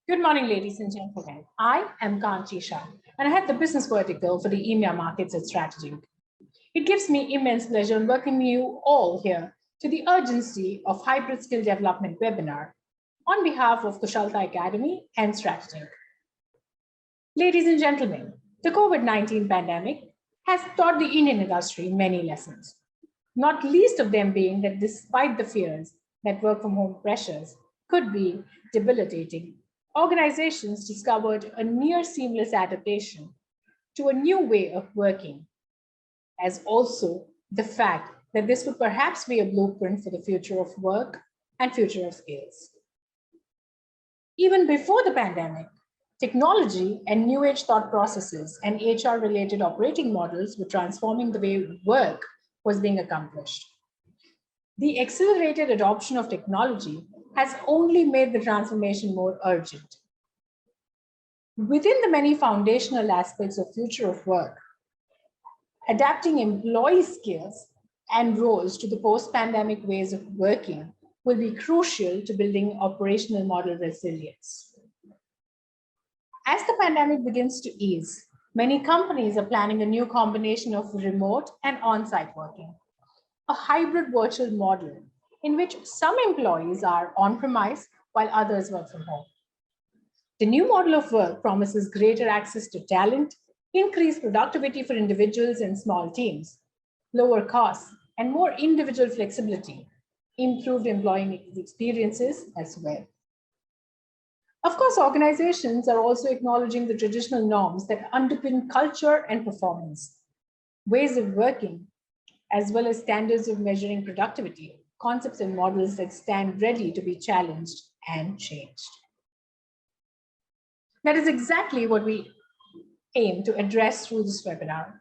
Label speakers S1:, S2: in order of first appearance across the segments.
S1: Good morning, ladies and gentlemen. I am Kanchi Shah, and I head the business vertical for the EMEA markets at StrategINK. It gives me immense pleasure in welcoming you all here to the urgency of hybrid skill development webinar on behalf of Kushalta Academy and StrategINK. Ladies and gentlemen, the COVID-19 pandemic has taught the Indian industry many lessons, not least of them being that despite the fears that work from home pressures could be debilitating, organizations discovered a near seamless adaptation to a new way of working, as also the fact that this would perhaps be a blueprint for the future of work and future of skills. Even before the pandemic, technology and new age thought processes and HR related operating models were transforming the way work was being accomplished. The accelerated adoption of technology has only made the transformation more urgent. Within the many foundational aspects of future of work, adapting employee skills and roles to the post-pandemic ways of working will be crucial to building operational model resilience. As the pandemic begins to ease, many companies are planning a new combination of remote and on-site working, a hybrid virtual model in which some employees are on-premise while others work from home. The new model of work promises greater access to talent, increased productivity for individuals and small teams, lower costs, and more individual flexibility, improved employee experiences as well. Of course, organizations are also acknowledging the traditional norms that underpin culture and performance, ways of working, as well as standards of measuring productivity, concepts and models that stand ready to be challenged and changed. That is exactly what we aim to address through this webinar.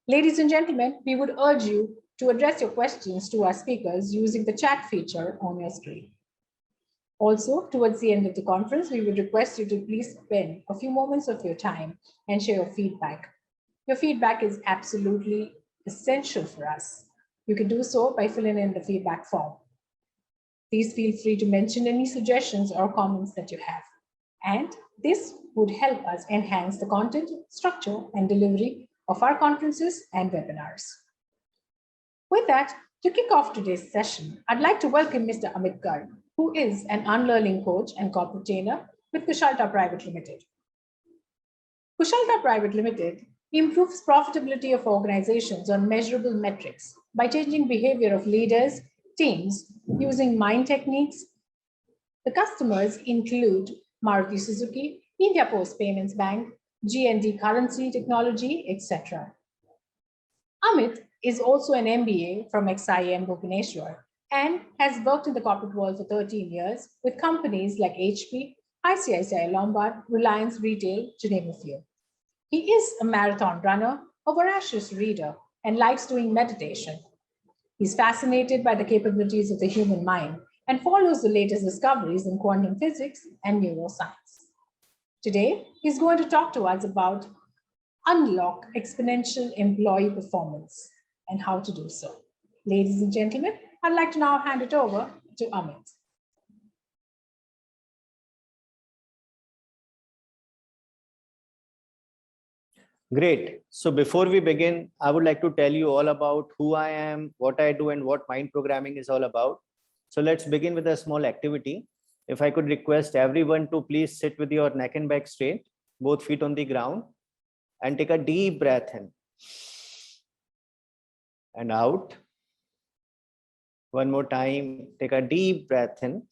S1: Ladies and gentlemen, we would urge you to address your questions to our speakers using the chat feature on your screen. Also, towards the end of the conference, we would request you to please spend a few moments of your time and share your feedback. Your feedback is absolutely essential for us. You can do so by filling in the feedback form. Please feel free to mention any suggestions or comments that you have. And this would help us enhance the content, structure, and delivery of our conferences and webinars. With that, to kick off today's session, I'd like to welcome Mr. Amit Garg, who is an unlearning coach and corporate trainer with Kushalta Private Limited. Kushalta Private Limited improves profitability of organizations on measurable metrics by changing behavior of leaders, teams, using mind techniques. The customers include Maruti Suzuki, India Post Payments Bank, G&D Currency Technology, etc. Amit is also an MBA from XIM Bhubaneswar and has worked in the corporate world for 13 years with companies like HP, ICICI Lombard, Reliance Retail, to name a few. He is a marathon runner, a voracious reader, and likes doing meditation. He's fascinated by the capabilities of the human mind and follows the latest discoveries in quantum physics and neuroscience. Today, he's going to talk to us about unlock exponential employee performance and how to do so. Ladies and gentlemen, I'd like to now hand it over to Amit.
S2: Great. So before we begin, I would like to tell you all about who I am, what I do, and what mind programming is all about. So let's begin with a small activity. If I could request everyone to please sit with your neck and back straight, both feet on the ground, and take a deep breath in and out. One more time, take a deep breath in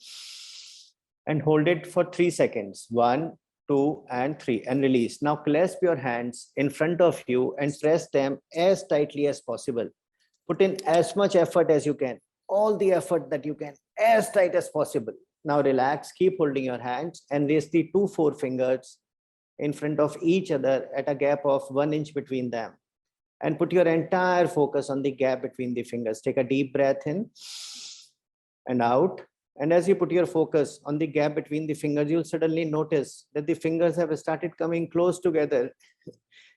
S2: and hold it for 3 seconds. 1, 2, and 3, and release. Now clasp your hands in front of you and press them as tightly as possible. Put in as much effort as you can, all the effort that you can, as tight as possible. Now relax, keep holding your hands and raise the 2 forefingers in front of each other at a gap of 1 inch between them. And put your entire focus on the gap between the fingers. Take a deep breath in and out. And as you put your focus on the gap between the fingers, you'll suddenly notice that the fingers have started coming close together.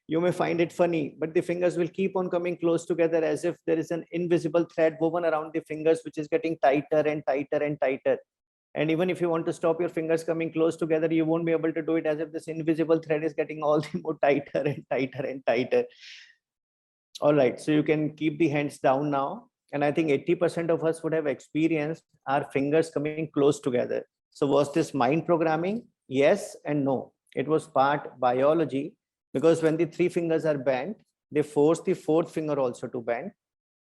S2: You may find it funny, but the fingers will keep on coming close together as if there is an invisible thread woven around the fingers, which is getting tighter and tighter and tighter. And even if you want to stop your fingers coming close together, you won't be able to do it, as if this invisible thread is getting all the more tighter and tighter and tighter. All right, so you can keep the hands down now. And I think 80% of us would have experienced our fingers coming close together. So was this mind programming? Yes and no. It was part biology, because when the three fingers are bent, they force the fourth finger also to bend.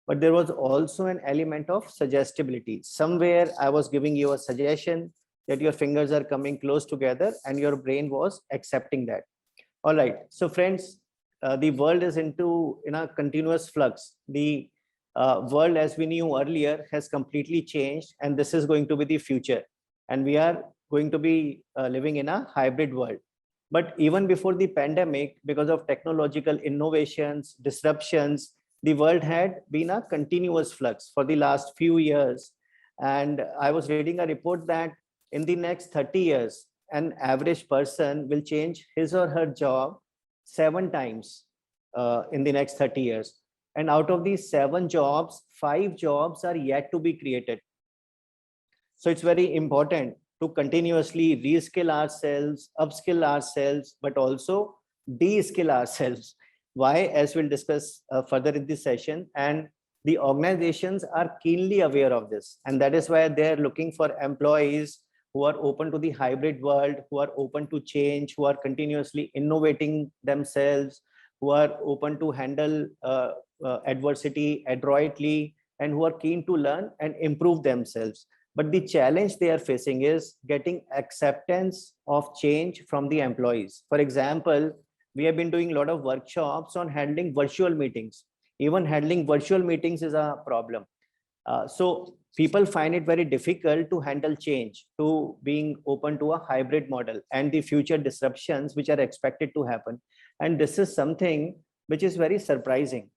S2: But there was also an element of suggestibility. Somewhere I was giving you a suggestion that your fingers are coming close together, and your brain was accepting that. All right, so friends, the world is in a continuous flux. The world as we knew earlier has completely changed, and this is going to be the future. And we are going to be living in a hybrid world. But even before the pandemic, because of technological innovations, disruptions, the world had been a continuous flux for the last few years. And I was reading a report that in the next 30 years, an average person will change his or her job 7 times in the next 30 years. And out of these 7 jobs, 5 jobs are yet to be created. So it's very important to continuously reskill ourselves, upskill ourselves, but also de-skill ourselves. Why? As we'll discuss further in this session. And the organizations are keenly aware of this. And that is why they're looking for employees who are open to the hybrid world, who are open to change, who are continuously innovating themselves, who are open to handle adversity adroitly, and who are keen to learn and improve themselves. But the challenge they are facing is getting acceptance of change from the employees. For example, we have been doing a lot of workshops on handling virtual meetings. Even handling virtual meetings is a problem. So people find it very difficult to handle change, to being open to a hybrid model and the future disruptions which are expected to happen. And this is something which is very surprising,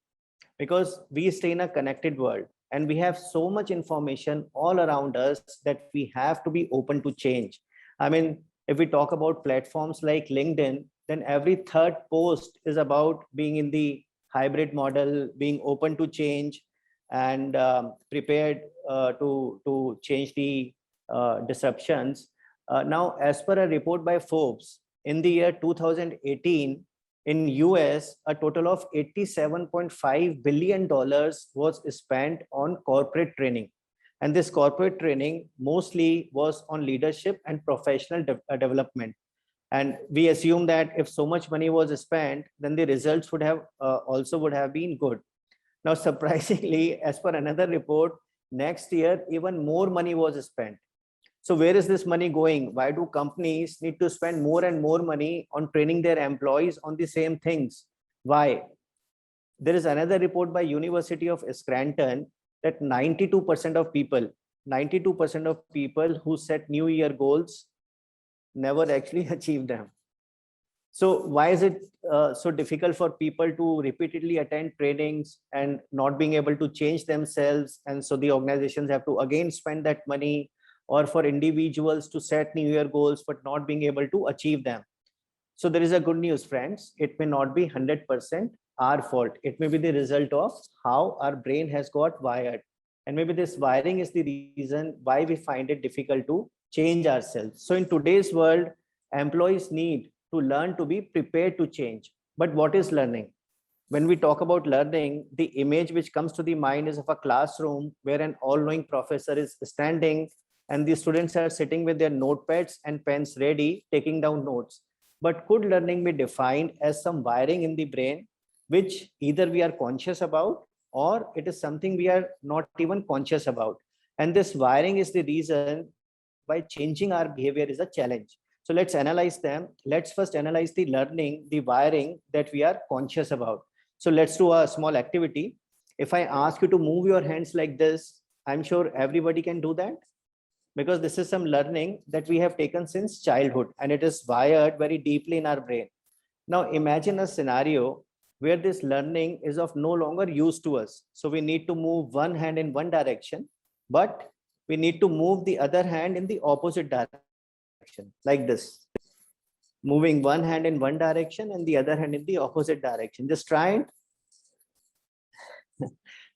S2: because we stay in a connected world and we have so much information all around us that we have to be open to change. I mean, if we talk about platforms like LinkedIn, then every third post is about being in the hybrid model, being open to change, and prepared to change the disruptions. Now, as per a report by Forbes, in the year 2018, in US, a total of $87.5 billion was spent on corporate training. And this corporate training mostly was on leadership and professional development. And we assume that if so much money was spent, then the results would have would have been good. Now, surprisingly, as per another report, next year, even more money was spent. So where is this money going? Why do companies need to spend more and more money on training their employees on the same things? Why? There is another report by University of Scranton that 92% of people who set New Year goals never actually achieve them. So why is it so difficult for people to repeatedly attend trainings and not being able to change themselves? And so the organizations have to again spend that money, or for individuals to set New Year goals but not being able to achieve them. So there is a good news, friends. It may not be 100% our fault. It may be the result of how our brain has got wired. And maybe this wiring is the reason why we find it difficult to change ourselves. So in today's world, employees need to learn to be prepared to change. But what is learning? When we talk about learning, the image which comes to the mind is of a classroom where an all-knowing professor is standing and the students are sitting with their notepads and pens ready, taking down notes. But could learning be defined as some wiring in the brain, which either we are conscious about or it is something we are not even conscious about? And this wiring is the reason why changing our behavior is a challenge. So let's analyze them. Let's first analyze the learning, the wiring that we are conscious about. So let's do a small activity. If I ask you to move your hands like this, I'm sure everybody can do that, because this is some learning that we have taken since childhood and it is wired very deeply in our brain. Now imagine a scenario where this learning is of no longer use to us. So we need to move one hand in one direction, but we need to move the other hand in the opposite direction, like this. Moving one hand in one direction and the other hand in the opposite direction. Just try it.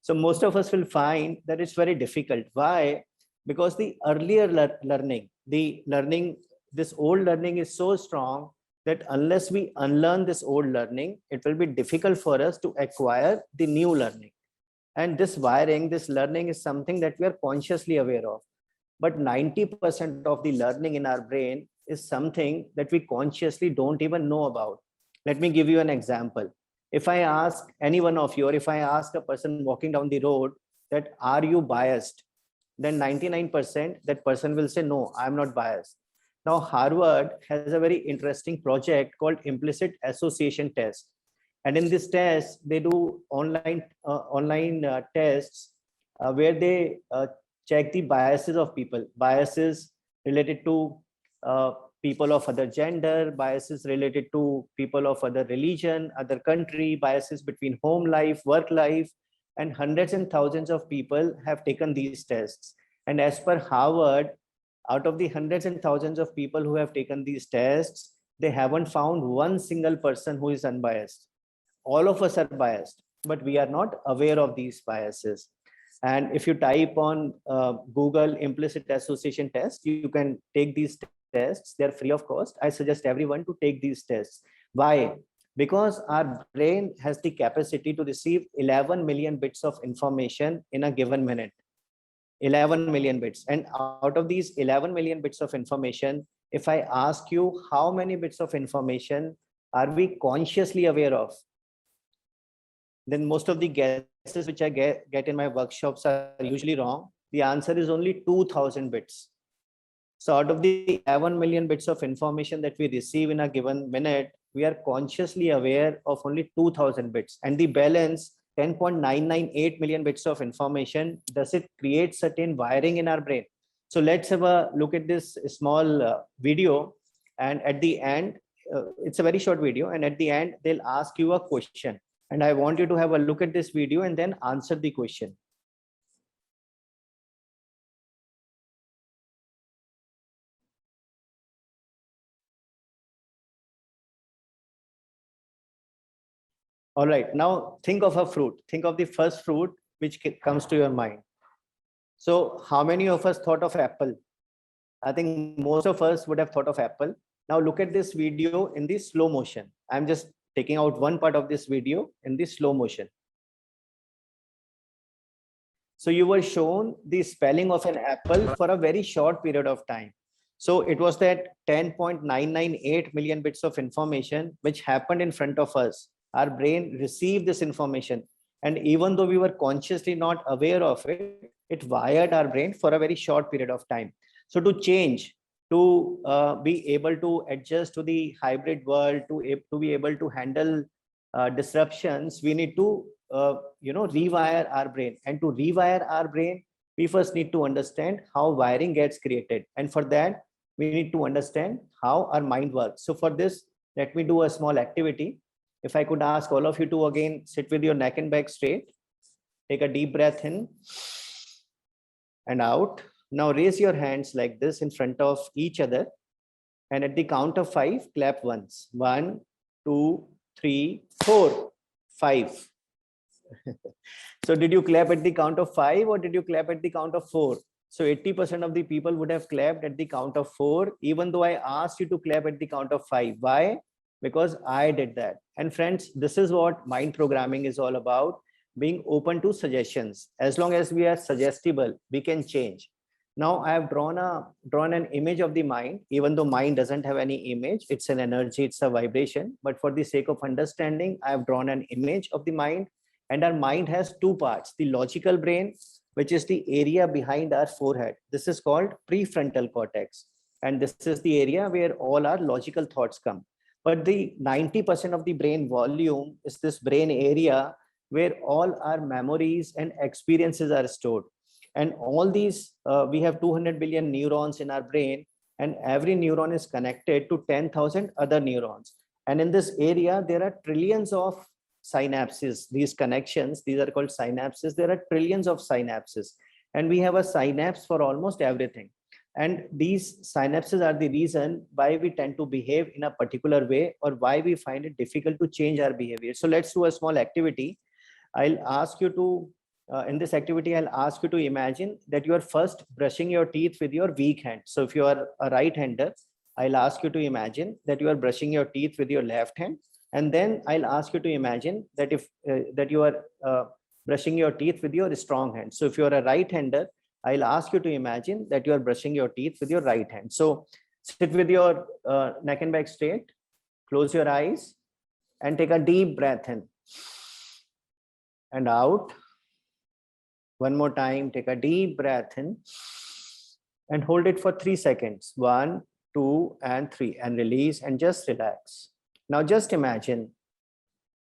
S2: So most of us will find that it's very difficult. Why? Because the earlier learning, this old learning is so strong that unless we unlearn this old learning, it will be difficult for us to acquire the new learning. And this wiring, this learning is something that we are consciously aware of. But 90% of the learning in our brain is something that we consciously don't even know about. Let me give you an example. If I ask any one of you, or if I ask a person walking down the road that, are you biased? Then 99% that person will say, no, I'm not biased. Now, Harvard has a very interesting project called Implicit Association Test. And in this test, they do online tests where they check the biases of people, biases related to people of other gender, biases related to people of other religion, other country, biases between home life, work life, and hundreds and thousands of people have taken these tests. And as per Harvard, out of the hundreds and thousands of people who have taken these tests, they haven't found one single person who is unbiased. All of us are biased, but we are not aware of these biases. And if you type on Google implicit association test, you can take these tests. They're free of cost. I suggest everyone to take these tests. Why? Because our brain has the capacity to receive 11 million bits of information in a given minute. 11 million bits. And out of these 11 million bits of information, if I ask you how many bits of information are we consciously aware of, then most of the guesses which I get in my workshops are usually wrong. The answer is only 2000 bits. So out of the 11 million bits of information that we receive in a given minute, we are consciously aware of only 2000 bits, and the balance 10.998 million bits of information, does it create certain wiring in our brain? So let's have a look at this small video, and at the end, it's a very short video, and at the end they'll ask you a question, and I want you to have a look at this video and then answer the question. All right, now think of a fruit. Think of the first fruit which comes to your mind. So how many of us thought of apple? I think most of us would have thought of apple. Now look at this video in the slow motion. I'm just taking out one part of this video in the slow motion. So you were shown the spelling of an apple for a very short period of time. So it was that 10.998 million bits of information which happened in front of us. Our brain received this information, and even though we were consciously not aware of it, it wired our brain for a very short period of time. So to change, to be able to adjust to the hybrid world, to be able to handle disruptions, we need to rewire our brain. And to rewire our brain, we first need to understand how wiring gets created, and for that we need to understand how our mind works. So for this, let me do a small activity. If I could ask all of you to again sit with your neck and back straight, take a deep breath in and out. Now raise your hands like this in front of each other, and at the count of 5, clap once. 1, 2, 3, 4, 5. So did you clap at the count of 5 or did you clap at the count of 4? So 80% of the people would have clapped at the count of 4, even though I asked you to clap at the count of 5. Why? Because I did that. And friends, this is what mind programming is all about, being open to suggestions. As long as we are suggestible, we can change. Now I have drawn an image of the mind, even though mind doesn't have any image. It's an energy, it's a vibration. But for the sake of understanding, I have drawn an image of the mind, and our mind has two parts: the logical brain, which is the area behind our forehead. This is called prefrontal cortex. And this is the area where all our logical thoughts come. But the 90% of the brain volume is this brain area where all our memories and experiences are stored. And all these, we have 200 billion neurons in our brain, and every neuron is connected to 10,000 other neurons. And in this area, there are trillions of synapses. These connections, these are called synapses. There are trillions of synapses, and we have a synapse for almost everything. And these synapses are the reason why we tend to behave in a particular way, or why we find it difficult to change our behavior. So let's do a small activity. I'll ask you to in this activity, I'll ask you to imagine that you are first brushing your teeth with your weak hand. So if you are a right-hander, I'll ask you to imagine that you are brushing your teeth with your left hand. And then I'll ask you to imagine that that you are brushing your teeth with your strong hand. So if you are a right-hander, I'll ask you to imagine that you are brushing your teeth with your right hand. So sit with your neck and back straight, close your eyes, and take a deep breath in and out. One more time, take a deep breath in and hold it for 3 seconds. 1, 2, and 3, and release and just relax. Now just imagine,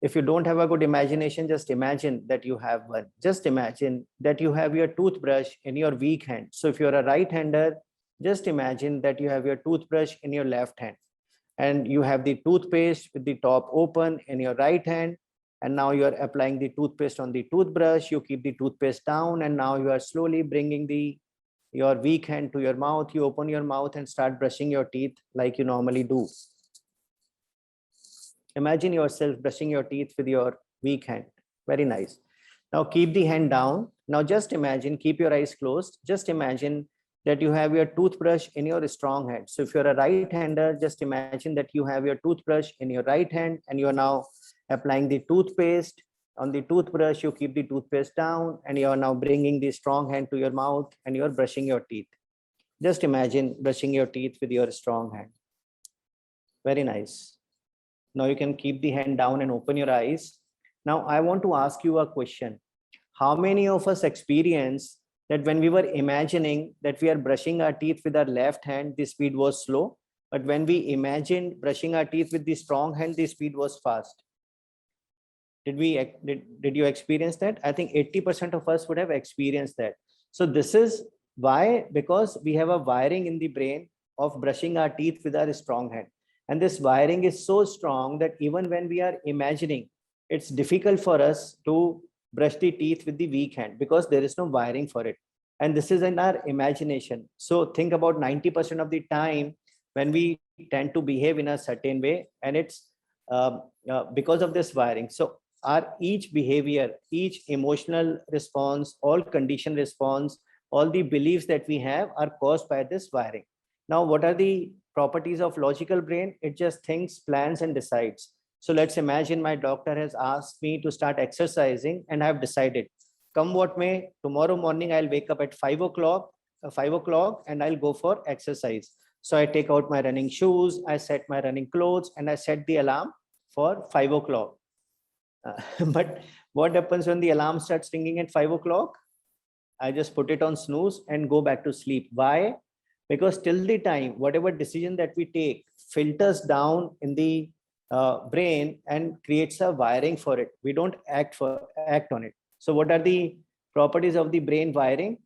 S2: if you don't have a good imagination, just imagine that you have one. Just imagine that you have your toothbrush in your weak hand. So if you're a right-hander, just imagine that you have your toothbrush in your left hand, and you have the toothpaste with the top open in your right hand. And now you are applying the toothpaste on the toothbrush. You keep the toothpaste down, and now you are slowly bringing your weak hand to your mouth. You open your mouth and start brushing your teeth like you normally do. Imagine yourself brushing your teeth with your weak hand. Very nice. Now keep the hand down. Now just imagine, keep your eyes closed. Just imagine that you have your toothbrush in your strong hand. So if you're a right-hander, just imagine that you have your toothbrush in your right hand, and you are now applying the toothpaste on the toothbrush. You keep the toothpaste down, and you are now bringing the strong hand to your mouth, and you are brushing your teeth. Just imagine brushing your teeth with your strong hand. Very nice. Now you can keep the hand down and open your eyes. Now I want to ask you a question. How many of us experience that when we were imagining that we are brushing our teeth with our left hand, the speed was slow, but when we imagined brushing our teeth with the strong hand, the speed was fast? Did you experience that? I think 80% of us would have experienced that. So this is why, because we have a wiring in the brain of brushing our teeth with our strong hand. And this wiring is so strong that even when we are imagining, it's difficult for us to brush the teeth with the weak hand because there is no wiring for it. And this is in our imagination. So think about 90% of the time when we tend to behave in a certain way, and it's because of this wiring. So our each behavior, each emotional response, all condition response, all the beliefs that we have are caused by this wiring. Now, what are the properties of logical brain? It just thinks, plans, and decides. So let's imagine my doctor has asked me to start exercising, and I've decided, come what may, tomorrow morning I'll wake up at 5 o'clock, and I'll go for exercise. So I take out my running shoes, I set my running clothes, and I set the alarm for 5 o'clock. But what happens when the alarm starts ringing at 5 o'clock? I just put it on snooze and go back to sleep. Why? Because till the time, whatever decision that we take filters down in the brain and creates a wiring for it. We don't act on it. So what are the properties of the brain wiring?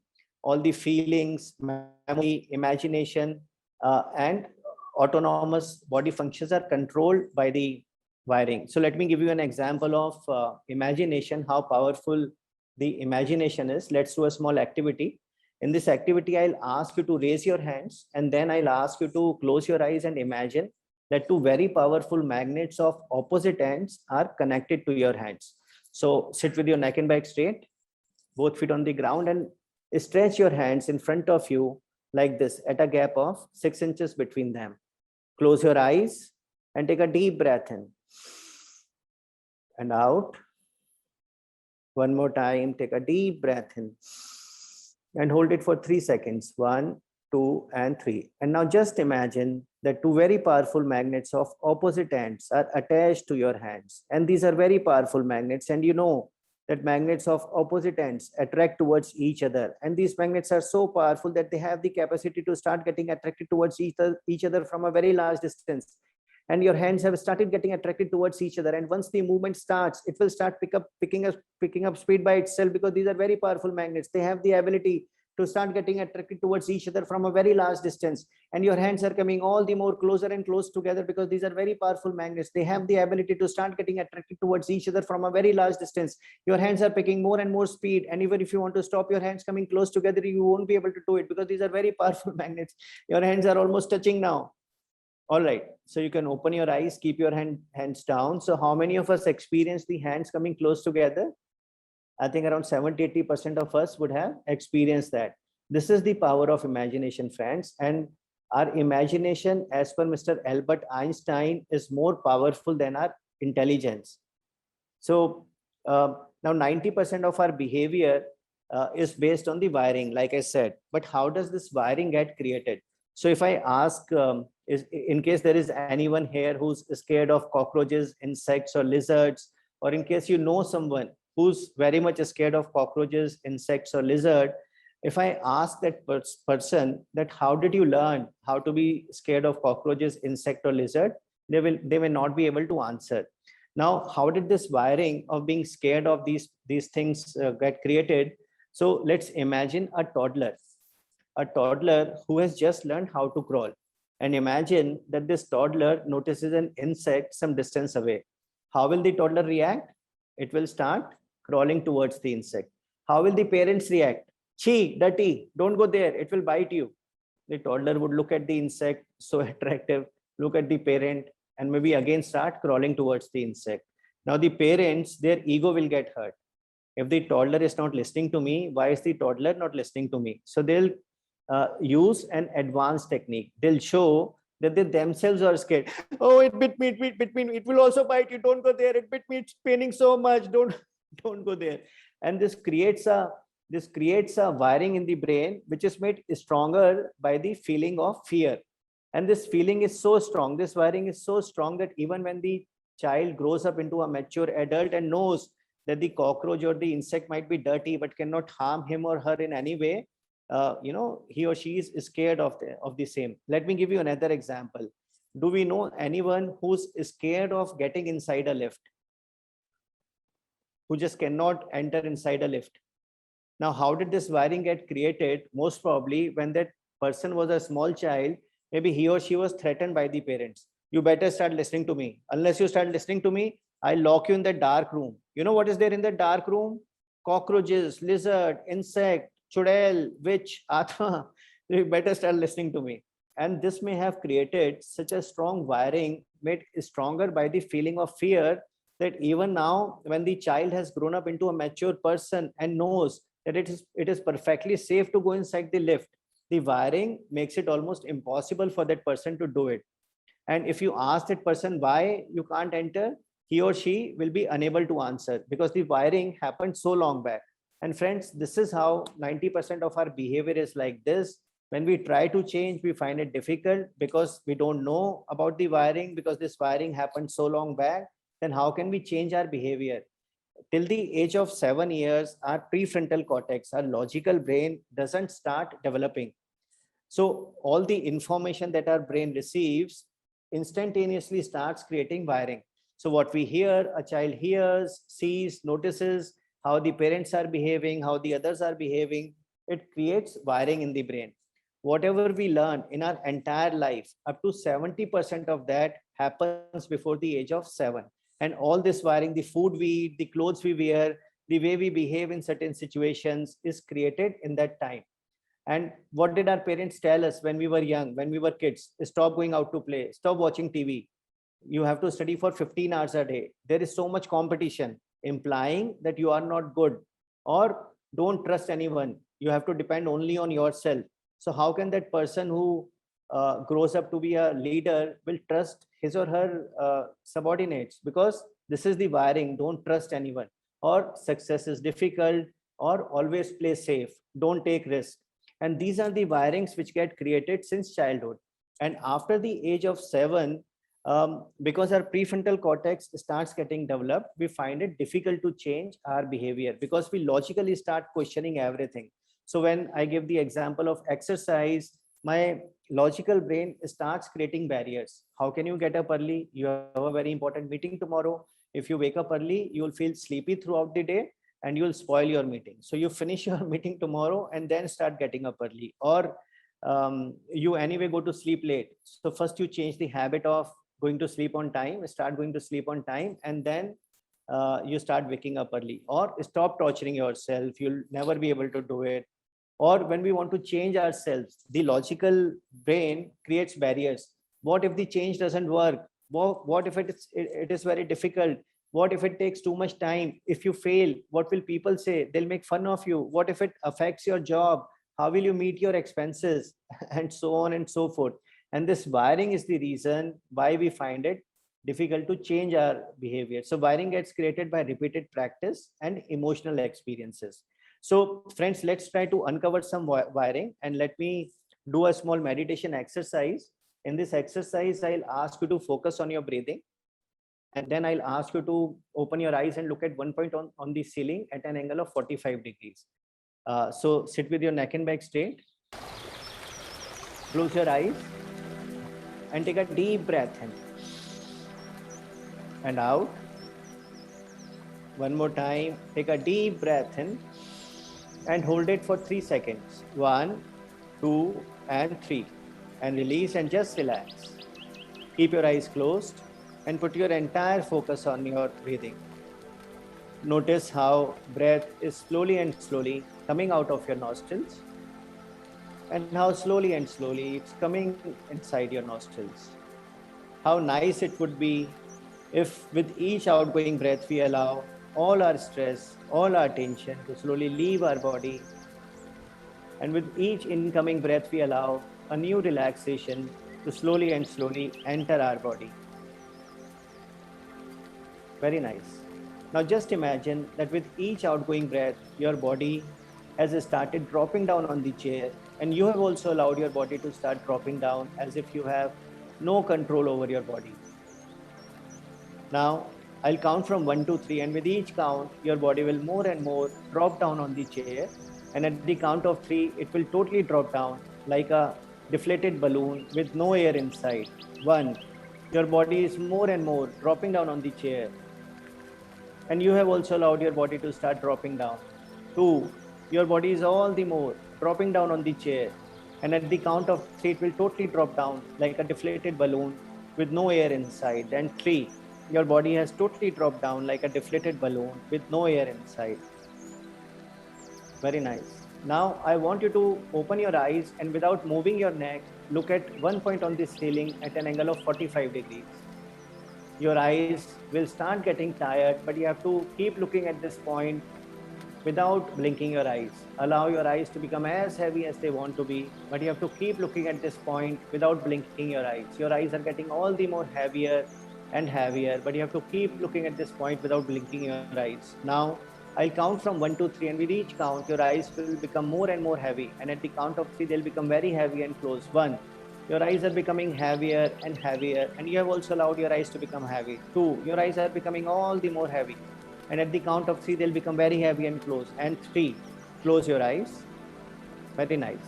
S2: All the feelings, memory, imagination, and autonomous body functions are controlled by the wiring. So let me give you an example of imagination, how powerful the imagination is. Let's do a small activity. In this activity, I'll ask you to raise your hands, and then I'll ask you to close your eyes and imagine that two very powerful magnets of opposite ends are connected to your hands. So sit with your neck and back straight, both feet on the ground, and stretch your hands in front of you like this at a gap of 6 inches between them. Close your eyes and take a deep breath in and out. One more time, take a deep breath in and hold it for 3 seconds. 1, 2, and 3. And now just imagine that two very powerful magnets of opposite ends are attached to your hands. And these are very powerful magnets. And you know that magnets of opposite ends attract towards each other. And these magnets are so powerful that they have the capacity to start getting attracted towards each other from a very large distance. And your hands have started getting attracted towards each other. And once the movement starts, it will start picking up speed by itself, because these are very powerful magnets. They have the ability to start getting attracted towards each other from a very large distance. And your hands are coming all the more closer and close together, because these are very powerful magnets. They have the ability to start getting attracted towards each other from a very large distance. Your hands are picking more and more speed. And even if you want to stop your hands coming close together, you won't be able to do it, because these are very powerful magnets. Your hands are almost touching now. All right, so you can open your eyes, keep your hands down. So how many of us experience the hands coming close together? I think around 70-80% of us would have experienced that. This is the power of imagination, friends. And our imagination, as per Mr. Albert Einstein, is more powerful than our intelligence. So now 90% of our behavior is based on the wiring, like I said. But how does this wiring get created? So if I ask, in case there is anyone here who's scared of cockroaches, insects, or lizards, or in case you know someone who's very much scared of cockroaches, insects, or lizard, if I ask that person that how did you learn how to be scared of cockroaches, insect, or lizard, they may not be able to answer. Now, how did this wiring of being scared of these things get created? So let's imagine a toddler who has just learned how to crawl. And imagine that this toddler notices an insect some distance away. How will the toddler react? It will start crawling towards the insect. How will the parents react? Chee, dirty, don't go there, it will bite you. The toddler would look at the insect, so attractive, look at the parent, and maybe again start crawling towards the insect. Now the parents, their ego will get hurt. If the toddler is not listening to me, why is the toddler not listening to me? So they'll use an advanced technique. They'll show that they themselves are scared. Oh, it bit me, it will also bite you, don't go there, it bit me, it's paining so much, don't go there. And this creates a wiring in the brain which is made stronger by the feeling of fear. And this feeling is so strong, this wiring is so strong, that even when the child grows up into a mature adult and knows that the cockroach or the insect might be dirty but cannot harm him or her in any way, he or she is scared of the same. Let me give you another example. Do we know anyone who's scared of getting inside a lift, who just cannot enter inside a lift? Now, how did this wiring get created? Most probably when that person was a small child, maybe he or she was threatened by the parents. You better start listening to me. Unless you start listening to me, I'll lock you in the dark room. You know what is there in the dark room? Cockroaches, lizard, insect, chudel, witch, atma. You better start listening to me. And this may have created such a strong wiring, made stronger by the feeling of fear, that even now, when the child has grown up into a mature person and knows that it is perfectly safe to go inside the lift, the wiring makes it almost impossible for that person to do it. And if you ask that person why you can't enter, he or she will be unable to answer, because the wiring happened so long back. And friends, this is how 90% of our behavior is like this. When we try to change, we find it difficult because we don't know about the wiring, because this wiring happened so long back. Then how can we change our behavior? Till the age of 7 years, our prefrontal cortex, our logical brain, doesn't start developing. So all the information that our brain receives instantaneously starts creating wiring. So what we hear, a child hears, sees, notices how the parents are behaving, how the others are behaving. It creates wiring in the brain. Whatever we learn in our entire life, up to 70% of that happens before the age of 7. And all this wiring, the food we eat, the clothes we wear, the way we behave in certain situations is created in that time. And what did our parents tell us when we were young, when we were kids? Stop going out to play, stop watching TV. You have to study for 15 hours a day. There is so much competition, implying that you are not good, or don't trust anyone. You have to depend only on yourself. So how can that person who grows up to be a leader will trust his or her subordinates? Because this is the wiring, don't trust anyone, or success is difficult, or always play safe, don't take risks. And these are the wirings which get created since childhood. And after the age of 7, because our prefrontal cortex starts getting developed, we find it difficult to change our behavior, because we logically start questioning everything. So when I give the example of exercise, my logical brain starts creating barriers. How can you get up early? You have a very important meeting tomorrow. If you wake up early, you will feel sleepy throughout the day and you will spoil your meeting. So you finish your meeting tomorrow and then start getting up early. Or you anyway go to sleep late. So first you change the habit of going to sleep on time, start going to sleep on time, and then you start waking up early. Or stop torturing yourself. You'll never be able to do it. Or when we want to change ourselves, the logical brain creates barriers. What if the change doesn't work? What if it is very difficult? What if it takes too much time? If you fail, what will people say? They'll make fun of you. What if it affects your job? How will you meet your expenses? And so on and so forth. And this wiring is the reason why we find it difficult to change our behavior. So wiring gets created by repeated practice and emotional experiences. So friends, let's try to uncover some wiring, and let me do a small meditation exercise. In this exercise, I'll ask you to focus on your breathing, and then I'll ask you to open your eyes and look at one point on the ceiling at an angle of 45 degrees. So sit with your neck and back straight. Close your eyes and take a deep breath in and out. One more time, take a deep breath in and hold it for 3 seconds. 1, 2, and 3. And release and just relax. Keep your eyes closed and put your entire focus on your breathing. Notice how breath is slowly and slowly coming out of your nostrils, and how slowly and slowly it's coming inside your nostrils. How nice it would be if with each outgoing breath we allow all our stress, all our tension to slowly leave our body, and with each incoming breath we allow a new relaxation to slowly and slowly enter our body. Very nice. Now just imagine that with each outgoing breath, your body has started dropping down on the chair, and you have also allowed your body to start dropping down as if you have no control over your body. Now I'll count from 1 to 3, and with each count, your body will more and more drop down on the chair, and at the count of 3, it will totally drop down like a deflated balloon with no air inside. 1, your body is more and more dropping down on the chair, and you have also allowed your body to start dropping down. 2, your body is all the more dropping down on the chair, and at the count of 3, it will totally drop down like a deflated balloon with no air inside. And 3, your body has totally dropped down like a deflated balloon with no air inside. Very nice. Now I want you to open your eyes, and without moving your neck, look at one point on the ceiling at an angle of 45 degrees. Your eyes will start getting tired, but you have to keep looking at this point without blinking your eyes. Allow your eyes to become as heavy as they want to be, but you have to keep looking at this point without blinking your eyes. Your eyes are getting all the more heavier and heavier, but you have to keep looking at this point without blinking your eyes. Now I'll count from 1 to 3, and with each count, your eyes will become more and more heavy, and at the count of 3, they'll become very heavy and close. 1, your eyes are becoming heavier and heavier, and you have also allowed your eyes to become heavy. 2, your eyes are becoming all the more heavy, and at the count of 3, they'll become very heavy and close. And 3, close your eyes. Very nice.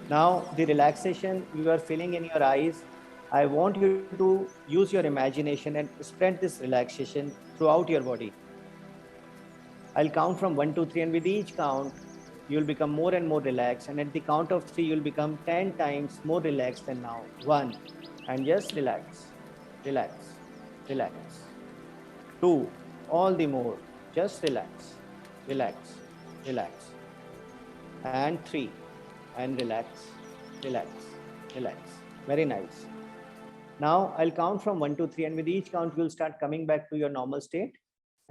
S2: Now the relaxation you are feeling in your eyes, I want you to use your imagination and spread this relaxation throughout your body. I'll count from 1 to 3, and with each count, you'll become more and more relaxed, and at the count of 3, you'll become 10 times more relaxed than now. 1, and just relax, relax, relax. 2, all the more, just relax, relax, relax. And 3, and relax, relax, relax. Very nice. Now I'll count from 1 to 3, and with each count, you'll start coming back to your normal state.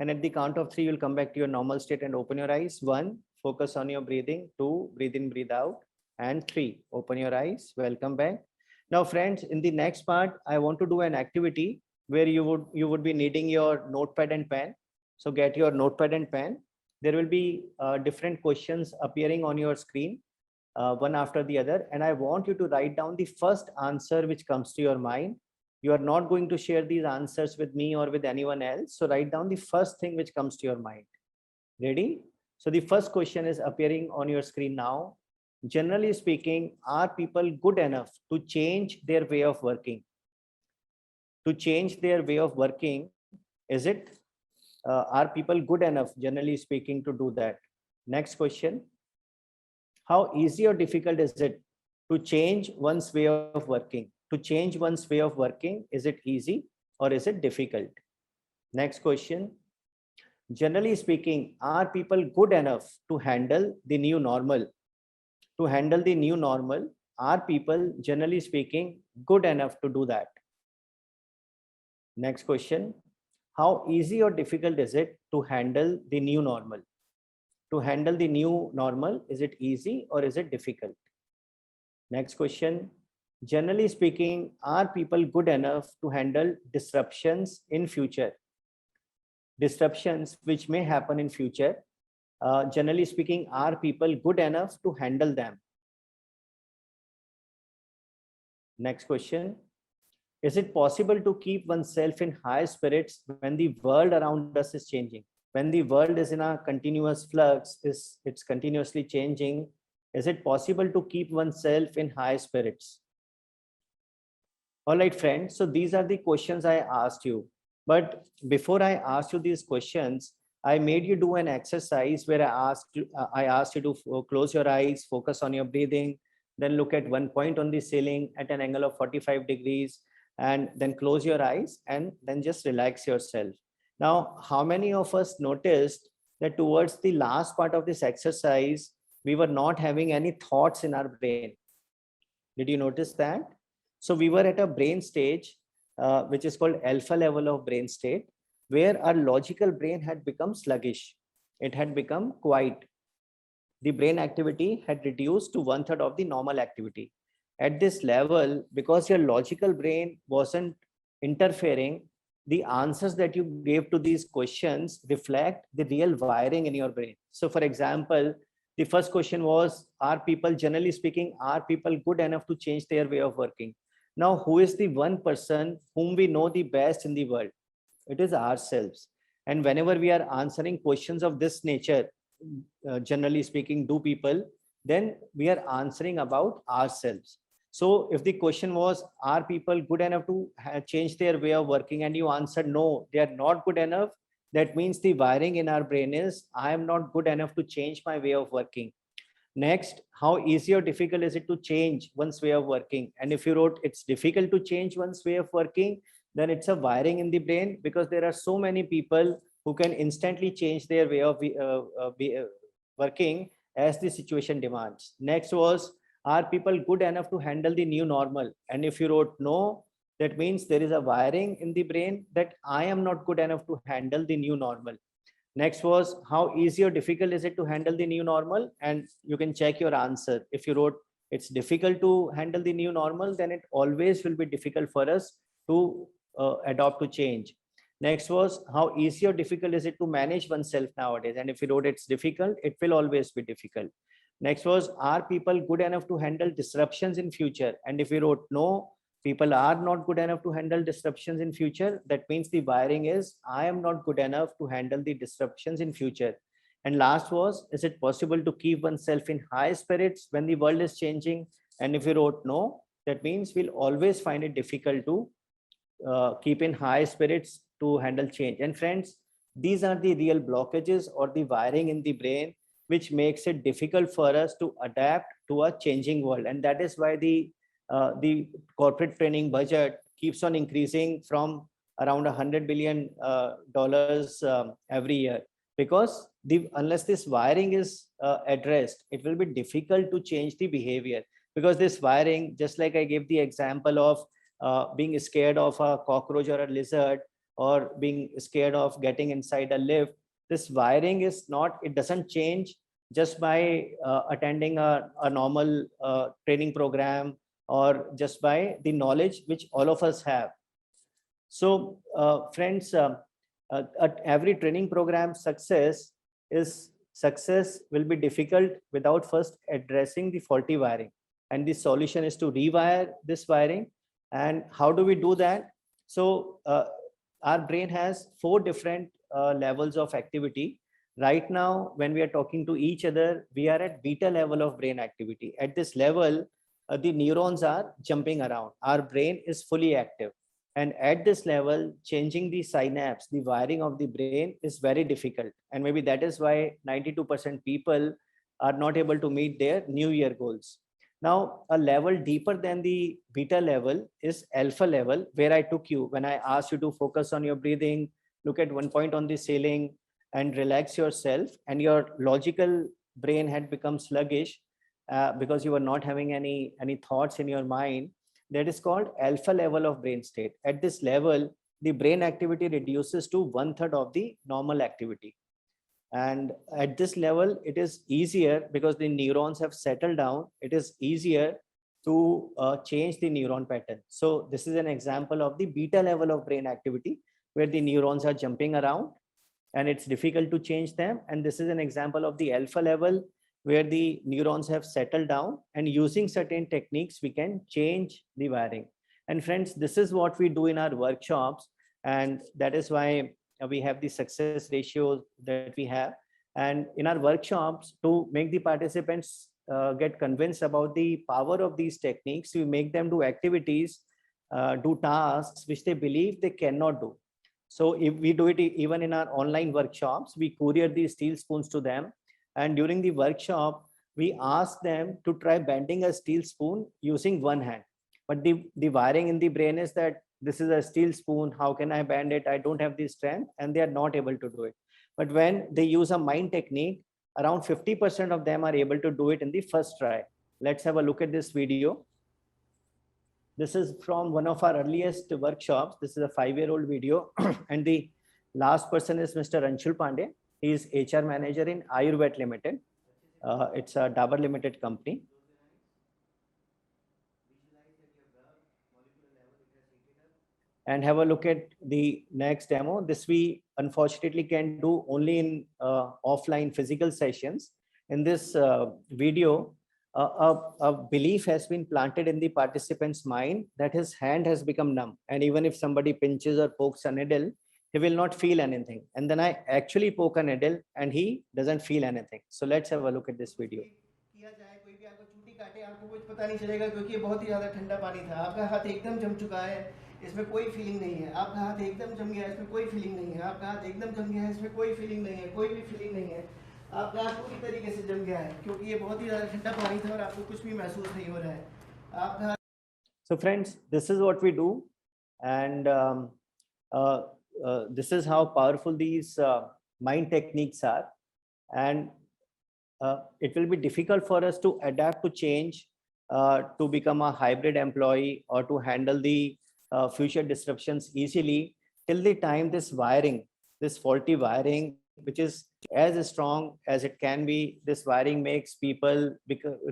S2: And at the count of 3, you'll come back to your normal state and open your eyes. 1, focus on your breathing. 2, breathe in, breathe out. And 3, open your eyes. Welcome back. Now, friends, in the next part, I want to do an activity where you would be needing your notepad and pen. So get your notepad and pen. There will be different questions appearing on your screen, one after the other. And I want you to write down the first answer which comes to your mind. You are not going to share these answers with me or with anyone else. So write down the first thing which comes to your mind. Ready? So the first question is appearing on your screen now. Generally speaking, are people good enough to change their way of working? To change their way of working, is it? Are people good enough, generally speaking, to do that? Next question. How easy or difficult is it to change one's way of working? To change one's way of working, is it easy or is it difficult? Next question. Generally speaking, are people good enough to handle the new normal? To handle the new normal, are people, generally speaking, good enough to do that? Next question. how easy or difficult is it to handle the new normal? To handle the new normal, is it easy or is it difficult? Next question. Generally speaking, are people good enough to handle disruptions in future? Disruptions which may happen in future. Generally speaking, are people good enough to handle them? Next question. Is it possible to keep oneself in high spirits when the world around us is changing? When the world is in a continuous flux, it's continuously changing, is it possible to keep oneself in high spirits? All right, friends. So these are the questions I asked you. But before I asked you these questions, I made you do an exercise where I asked you to close your eyes, focus on your breathing, then look at one point on the ceiling at an angle of 45 degrees, and then close your eyes and then just relax yourself. Now, how many of us noticed that towards the last part of this exercise, we were not having any thoughts in our brain? Did you notice that? So we were at a brain stage, which is called alpha level of brain state, where our logical brain had become sluggish. It had become quiet. The brain activity had reduced to 1/3 of the normal activity. At this level, because your logical brain wasn't interfering, the answers that you gave to these questions reflect the real wiring in your brain. So for example, the first question was, are people, generally speaking, are people good enough to change their way of working? Now, who is the one person whom we know the best in the world? It is ourselves. And whenever we are answering questions of this nature, generally speaking, do people, then we are answering about ourselves. So if the question was, are people good enough to change their way of working, and you answered no, they are not good enough, that means the wiring in our brain is, I am not good enough to change my way of working. Next, how easy or difficult is it to change one's way of working? And if you wrote it's difficult to change one's way of working, then it's a wiring in the brain, because there are so many people who can instantly change their way of working as the situation demands. Next was, are people good enough to handle the new normal? And if you wrote no, that means there is a wiring in the brain that I am not good enough to handle the new normal. Next was, how easy or difficult is it to handle the new normal? And you can check your answer. If you wrote it's difficult to handle the new normal, then it always will be difficult for us to adopt to change. Next was, how easy or difficult is it to manage oneself nowadays? And if you wrote it's difficult, it will always be difficult. Next was, are people good enough to handle disruptions in future? And if you wrote no, people are not good enough to handle disruptions in future, that means the wiring is, I am not good enough to handle the disruptions in future. And last was, is it possible to keep oneself in high spirits when the world is changing? And if you wrote no, that means we'll always find it difficult to keep in high spirits to handle change. And friends, these are the real blockages or the wiring in the brain which makes it difficult for us to adapt to a changing world. And that is why the corporate training budget keeps on increasing from around $100 billion every year, because unless this wiring is addressed, it will be difficult to change the behavior. Because this wiring, just like I gave the example of being scared of a cockroach or a lizard, or being scared of getting inside a lift, this wiring is not, it doesn't change just by attending a normal training program, or just by the knowledge which all of us have. So friends, at every training program, success will be difficult without first addressing the faulty wiring. And the solution is to rewire this wiring. And how do we do that? So our brain has 4 different levels of activity. Right now, when we are talking to each other, we are at beta level of brain activity. At this level, the neurons are jumping around. Our brain is fully active. And at this level, changing the synapse, the wiring of the brain is very difficult. And maybe that is why 92% people are not able to meet their New Year goals. Now, a level deeper than the beta level is alpha level, where I took you when I asked you to focus on your breathing, look at one point on the ceiling and relax yourself. And your logical brain had become sluggish because you were not having any thoughts in your mind. That is called alpha level of brain state. At this level, the brain activity reduces to 1/3 of the normal activity. And at this level, it is easier because the neurons have settled down. It is easier to change the neuron pattern. So this is an example of the beta level of brain activity where the neurons are jumping around and it's difficult to change them. And this is an example of the alpha level where the neurons have settled down, and using certain techniques, we can change the wiring. And friends, this is what we do in our workshops. And that is why we have the success ratios that we have. And in our workshops, to make the participants get convinced about the power of these techniques, we make them do activities, do tasks which they believe they cannot do. So if we do it even in our online workshops, we courier these steel spoons to them. And during the workshop, we ask them to try bending a steel spoon using one hand. But the wiring in the brain is that this is a steel spoon, how can I bend it? I don't have the strength, and they are not able to do it. But when they use a mind technique, around 50% of them are able to do it in the first try. Let's have a look at this video. This is from one of our earliest workshops. This is a 5-year-old video. And the last person is Mr. Anshul Pandey. He is HR manager in Ayurved Limited. It's a Dabur Limited company. And have a look at the next demo. This we unfortunately can do only in offline physical sessions. In this video, a belief has been planted in the participant's mind that his hand has become numb. And even if somebody pinches or pokes a needle, he will not feel anything. And then I actually poke a needle and he doesn't feel anything. So let's have a look at this video.
S3: आपको कुछ पता नहीं चलेगा क्योंकि ये बहुत ही ज्यादा ठंडा पानी था। आपका हाथ एकदम जम चुका है, इसमें कोई फीलिंग नहीं है। आपका हाथ एकदम जम गया है, इसमें कोई फीलिंग नहीं है। आपका हाथ एकदम जम गया है, इसमें कोई फीलिंग नहीं है, कोई भी फीलिंग नहीं है। आपका हाथ पूरी तरीके से जम गया है क्योंकि ये बहुत ही ज्यादा ठंडा पानी था और आपको कुछ भी महसूस नहीं हो रहा है। आपका
S2: So friends, this is what we do, and this is how powerful these mind techniques are. And it will be difficult for us to adapt to change, to become a hybrid employee or to handle the future disruptions easily till the time this wiring, this faulty wiring, which is as strong as it can be, this wiring makes people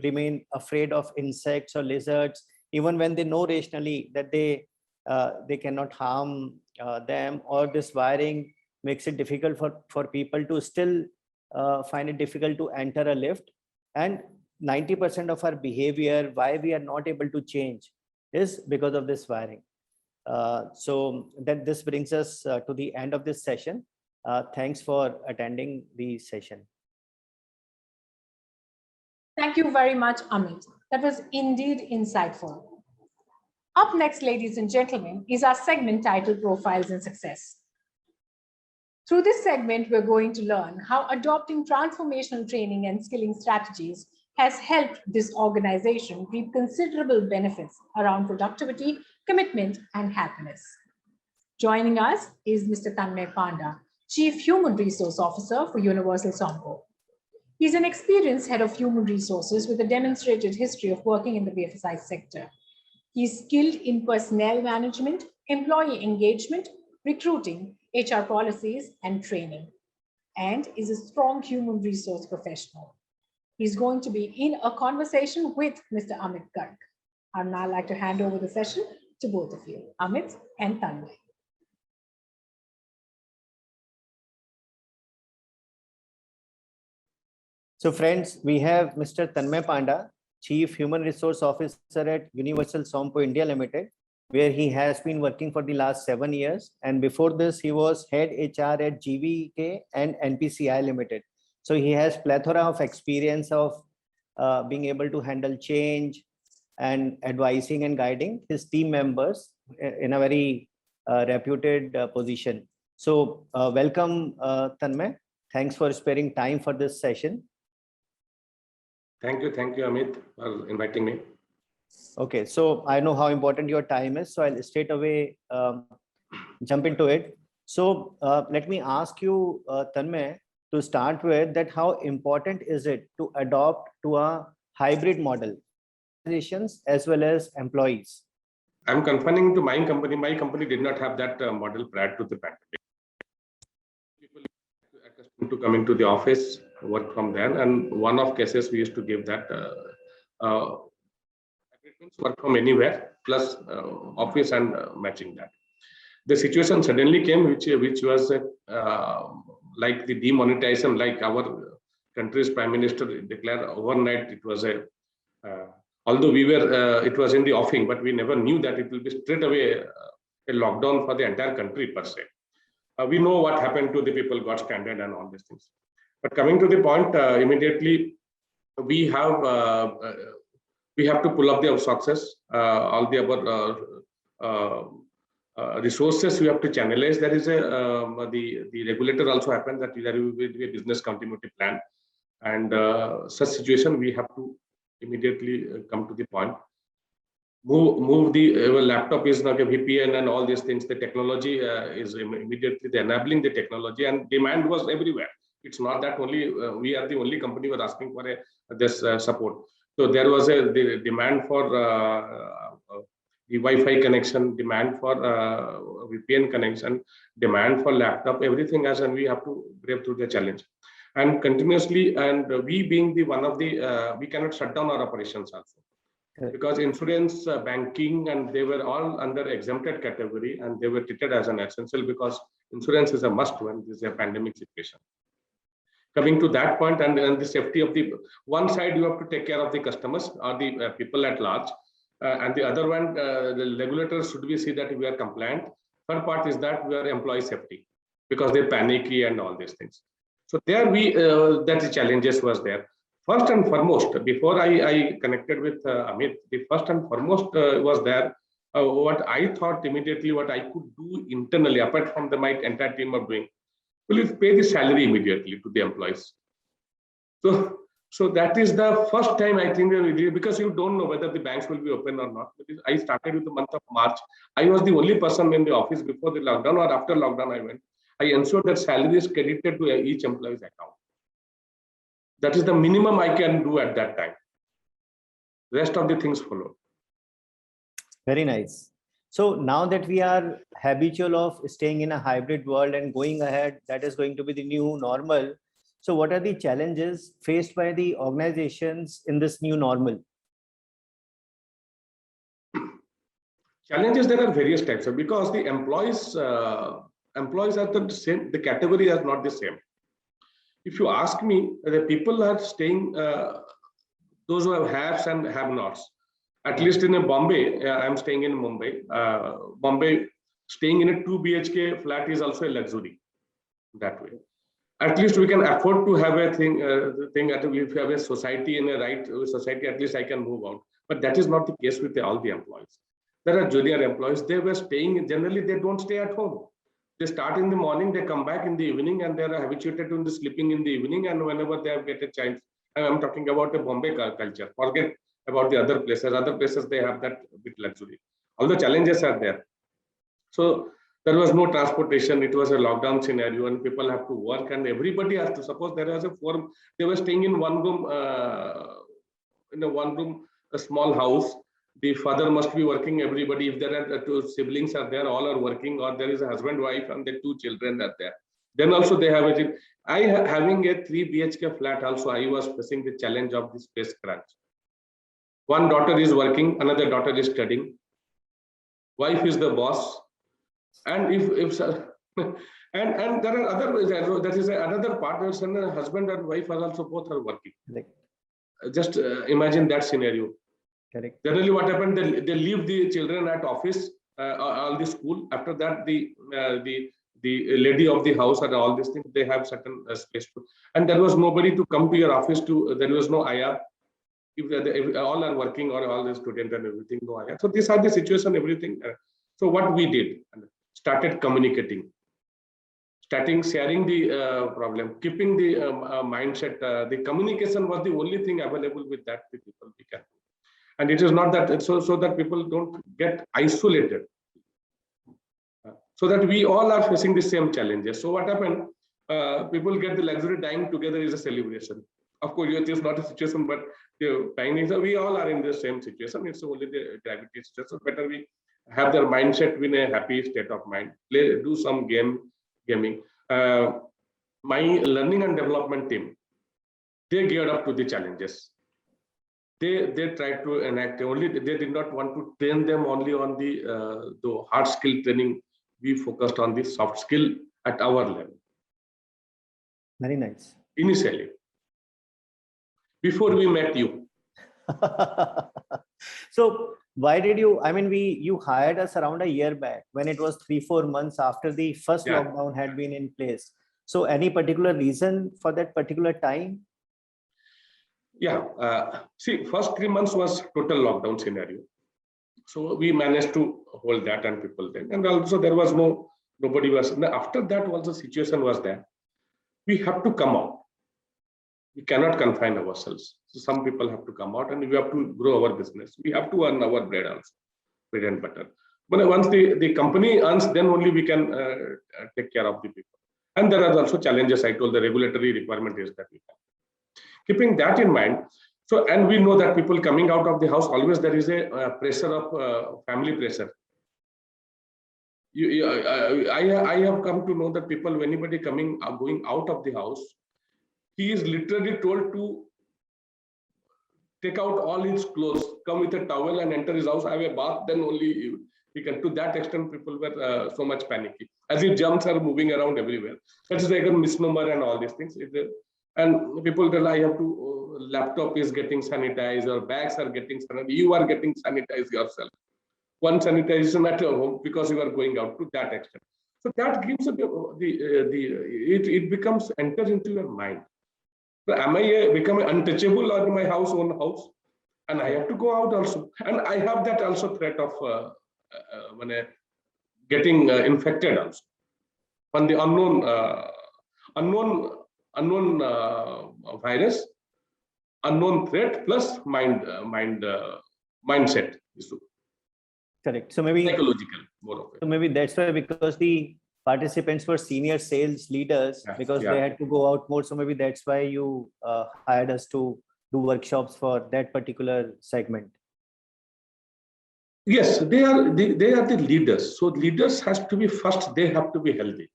S2: remain afraid of insects or lizards, even when they know rationally that they cannot harm them, or this wiring makes it difficult for people to still find it difficult to enter a lift. And 90% of our behavior, why we are not able to change, is because of this wiring. So that this brings us to the end of this session. Thanks for attending the session.
S1: Thank you very much, Amit. That was indeed insightful. Up next, ladies and gentlemen, is our segment titled Profiles in Success. Through this segment, we're going to learn how adopting transformational training and skilling strategies has helped this organization reap considerable benefits around productivity, commitment, and happiness. Joining us is Mr. Tanmay Panda, Chief Human Resource Officer for Universal Sompo. He's an experienced head of human resources with a demonstrated history of working in the BFSI sector. He's skilled in personnel management, employee engagement, recruiting, HR policies, and training, and is a strong human resource professional. He's going to be in a conversation with Mr. Amit Garg. I'd now like to hand over the session to both of you, Amit and Tanmay.
S2: So friends, we have Mr. Tanmay Panda, Chief Human Resource Officer at Universal Sompo India Limited, where he has been working for the last 7 years. And before this, he was head HR at GVK and NPCI Limited. So he has plethora of experience of being able to handle change and advising and guiding his team members in a very reputed position. So welcome, Tanmay. Thanks for sparing time for this session.
S4: Thank you, Amit, for inviting me.
S2: Okay, so I know how important your time is, so I'll straight away jump into it. So let me ask you, Tanmay, to start with, that how important is it to adopt to a hybrid model, organizations as well as employees?
S4: I'm confining to my company. My company did not have that model prior to the pandemic. People accustomed to coming to the office, work from there, and one of cases we used to give that work from anywhere plus office and matching that. The situation suddenly came, which was like the demonetization, like our country's prime minister declared overnight. It was a although we were it was in the offing, but we never knew that it will be straight away a lockdown for the entire country per se. We know what happened to the people got stranded and all these things. But coming to the point, immediately we have to pull up the success, all the other resources we have to channelize. There is a the regulator also happened that there will be a business continuity plan, and such situation we have to immediately come to the point. Move the laptop is like a VPN and all these things. The technology is immediately enabling the technology, and demand was everywhere. It's not that only we are the only company were asking for this support. So there was the demand for the Wi-Fi connection, demand for VPN connection, demand for laptop, everything as, and we have to brave through the challenge. And continuously, and we being the one of the, we cannot shut down our operations also. Because insurance, banking, and they were all under exempted category, and they were treated as an essential because insurance is a must when there is a pandemic situation. Coming to that point, and the safety of the one side, you have to take care of the customers or the people at large, and the other one, the regulators should we see that we are compliant. Third part is that we are employee safety because they're panicky and all these things. So there we that the challenges was there. First and foremost, before I connected with Amit, the first and foremost was there what I thought immediately what I could do internally, apart from my entire team of doing, will you pay the salary immediately to the employees. So that is the first time I think we did, because you don't know whether the banks will be open or not. I started with the month of March. I was the only person in the office before the lockdown or after lockdown I went. I ensured that salary is credited to each employee's account. That is the minimum I can do at that time. Rest of the things follow.
S2: Very nice. So now that we are habitual of staying in a hybrid world and going ahead, that is going to be the new normal. So what are the challenges faced by the organizations in this new normal?
S4: Challenges, there are various types of, because the employees are the same, the category is not the same. If you ask me, the people are staying, those who have haves and have nots. At least in Bombay, I'm staying in Mumbai. Bombay, staying in a 2 BHK flat is also a luxury that way. At least we can afford to have a thing that if you have a society in a right society, at least I can move out. But that is not the case with all the employees. There are junior employees, they were staying, generally they don't stay at home. They start in the morning, they come back in the evening, and they are habituated to the sleeping in the evening. And whenever they have get a chance, I'm talking about a Bombay culture. Forget about the other places. Other places they have that bit luxury. All the challenges are there. So there was no transportation. It was a lockdown scenario, and people have to work, and everybody has to. Suppose there was a forum. They were staying in one room, a small house. The father must be working, everybody, if there are two siblings are there, all are working, or there is a husband, wife, and the 2 children are there. Then also they have it. Having a 3 BHK flat also, I was facing the challenge of the space crunch. One daughter is working, another daughter is studying. Wife is the boss. And if and there are other ways, that is another part, husband and wife are also both are working. Just imagine that scenario.
S2: Correct.
S4: Generally, what happened? They leave the children at office, all the school. After that, the lady of the house and all these things, they have certain space to. And there was nobody to come to your office to. There was no IR. If all are working, or all the students and everything, no IR. So these are the situation, everything. So what we did, started communicating, starting sharing the problem, keeping the mindset. The communication was the only thing available with that the people we can. And it is not that so that people don't get isolated, so that we all are facing the same challenges. So what happened? People get the luxury, dying together is a celebration. Of course, it is not a situation, but dying is we all are in the same situation. It's only the gravity situation. So better we have their mindset in a happy state of mind, do some gaming. My learning and development team, they geared up to the challenges. They tried to enact only. They did not want to train them only on the hard skill training. We focused on the soft skill at our level.
S2: Very nice.
S4: Initially, before we met you.
S2: So why did you, I mean, you hired us around a year back when it was 3-4 months after the first lockdown had been in place. So any particular reason for that particular time?
S4: Yeah, see, first 3 months was total lockdown scenario. So we managed to hold that and people then. And also there was nobody was, after that also situation was there. We have to come out. We cannot confine ourselves. So some people have to come out and we have to grow our business. We have to earn our bread also, bread and butter. But once the company earns, then only we can take care of the people. And there are also challenges. I told the regulatory requirement is that we can. Keeping that in mind, so and we know that people coming out of the house, always there is a pressure of family pressure. I have come to know that people, anybody going out of the house, he is literally told to take out all his clothes, come with a towel and enter his house, have a bath, then only he can. To that extent, people were so much panicky, as if germs are moving around everywhere. That's like a misnomer and all these things. And people tell, I have to, laptop is getting sanitized or bags are getting sanitized. You are getting sanitized yourself. One sanitation at your home because you are going out, to that extent. So that gives it becomes entered into your mind. So am I become untouchable or my own house? And I have to go out also. And I have that also threat of getting infected also. On the unknown virus, unknown threat plus mindset issue.
S2: Correct. So maybe
S4: psychological, more of it.
S2: So maybe that's why, because the participants were senior sales leaders, because they had to go out more. So maybe that's why you hired us to do workshops for that particular segment.
S4: Yes, they are the leaders. So leaders has to be first. They have to be healthy.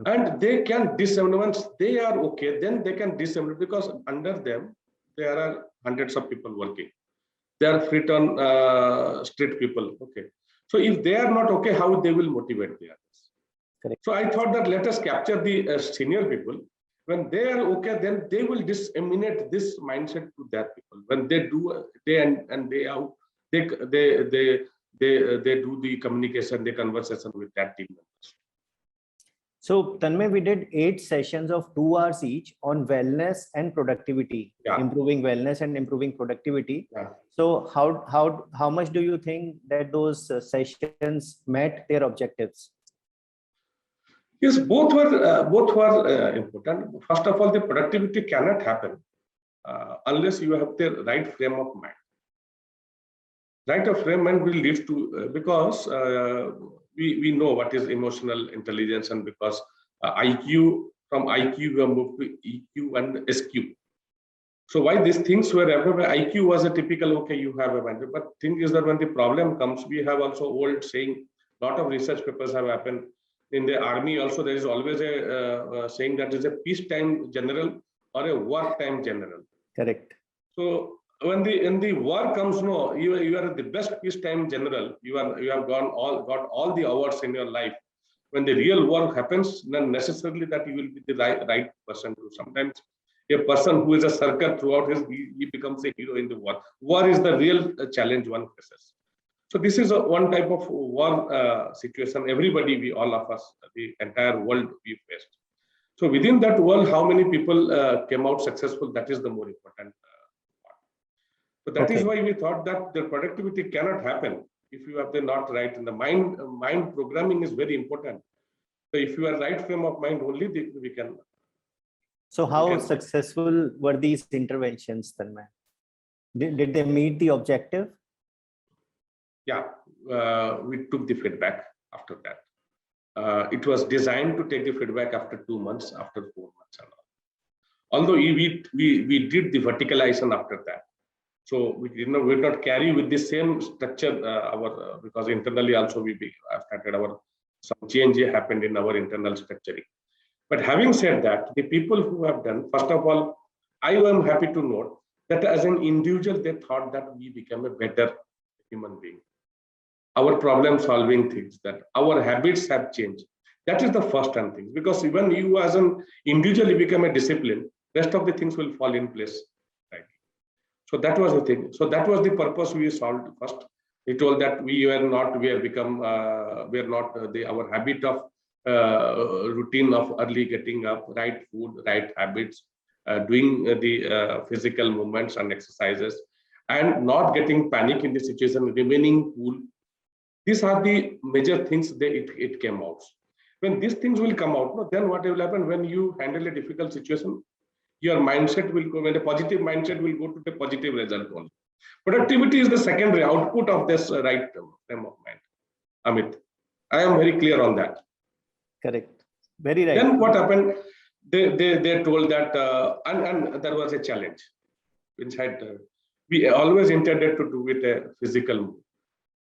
S4: And they can disseminate. Once they are okay, then they can disseminate, because under them there are hundreds of people working. They are feet on street people. Okay, so if they are not okay, how they will motivate the others?
S2: Correct.
S4: So I thought that let us capture the senior people. When they are okay, then they will disseminate this mindset to their people. When they do day in and day out, they do the communication, the conversation with that team members.
S2: So Tanmay, we did 8 sessions of 2 hours each on wellness and productivity, improving wellness and improving productivity. So how much do you think that those sessions met their objectives?
S4: Yes, both were important. First of all, the productivity cannot happen unless you have the right frame of mind. Right of frame of mind will lead to because we know what is emotional intelligence, and because IQ, from IQ we have moved to EQ and SQ. So why these things were everywhere? IQ was a typical, okay, you have a mind. But thing is that when the problem comes, we have also old saying, lot of research papers have happened. In the army also, there is always a saying that is a peacetime general or a wartime general.
S2: Correct.
S4: So when the war comes, no, you are the best peacetime general. You have got all the awards in your life. When the real war happens, then necessarily that you will be the right person to. Sometimes a person who is a circuit throughout he becomes a hero in the war. War is the real challenge one faces. So this is one type of war situation. Everybody, all of us, the entire world we faced. So within that world, how many people came out successful? That is the more important. So that is why we thought that the productivity cannot happen if you have the not right. And the mind programming is very important. So if you are right frame of mind, only we can.
S2: So how successful were these interventions, Tanmay? Did they meet the objective?
S4: Yeah, we took the feedback after that. It was designed to take the feedback after 2 months, after 4 months and all. Although we did the verticalization after that. So we did not carry with the same structure because internally also we have started some change happened in our internal structuring. But having said that, the people who have done, first of all, I am happy to note that as an individual, they thought that we became a better human being. Our problem solving things, that our habits have changed. That is the first thing, because even you as an individual, you become a discipline, rest of the things will fall in place. Right. So that was the thing. So that was the purpose we solved first. We told that we are not our habit of routine of early getting up, right food, right habits, doing the physical movements and exercises, and not getting panic in the situation, remaining cool. These are the major things that it came out. When these things will come out, then what will happen when you handle a difficult situation? Your mindset will go, when a positive mindset will go to the positive result only. Productivity is the secondary output of this right frame of mind. Amit, I am very clear on that.
S2: Correct. Very right.
S4: Then what happened? They told that, and there was a challenge inside. We always intended to do with a physical move.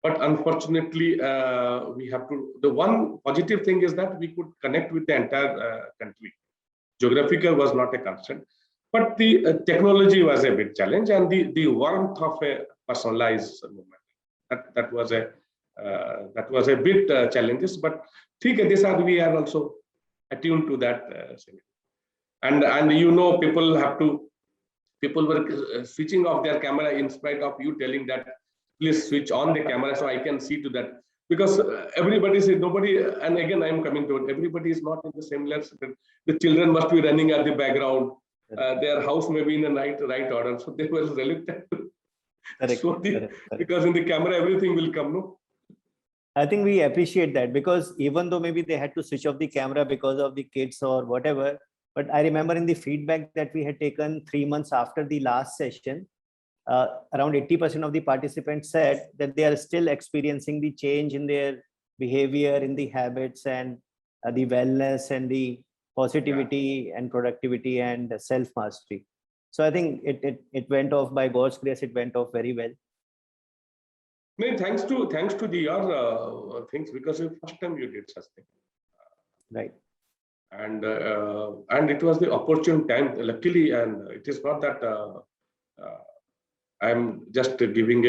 S4: But unfortunately, we have to. The one positive thing is that we could connect with the entire country. Geographical was not a constraint, but the technology was a big challenge, and the warmth of a personalized movement that was a bit challenges. But these are we are also attuned to that, and you know people were switching off their camera in spite of you telling that please switch on the camera so I can see to that, because everybody says nobody, and again I am coming to it, everybody is not in the same level. The children must be running at the background, their house may be in the right order, so they were reluctant. Correct. Because in the camera everything will come, no?
S2: I think we appreciate that, because even though maybe they had to switch off the camera because of the kids or whatever, but I remember in the feedback that we had taken 3 months after the last session, around 80% of the participants said that they are still experiencing the change in their behavior, in the habits, and the wellness and the positivity and productivity and self-mastery. So I think it went off, by God's grace, it went off very well.
S4: No, thanks to your things, because the first time you did such thing.
S2: Right.
S4: And it was the opportune time, luckily, and it is not that I'm just giving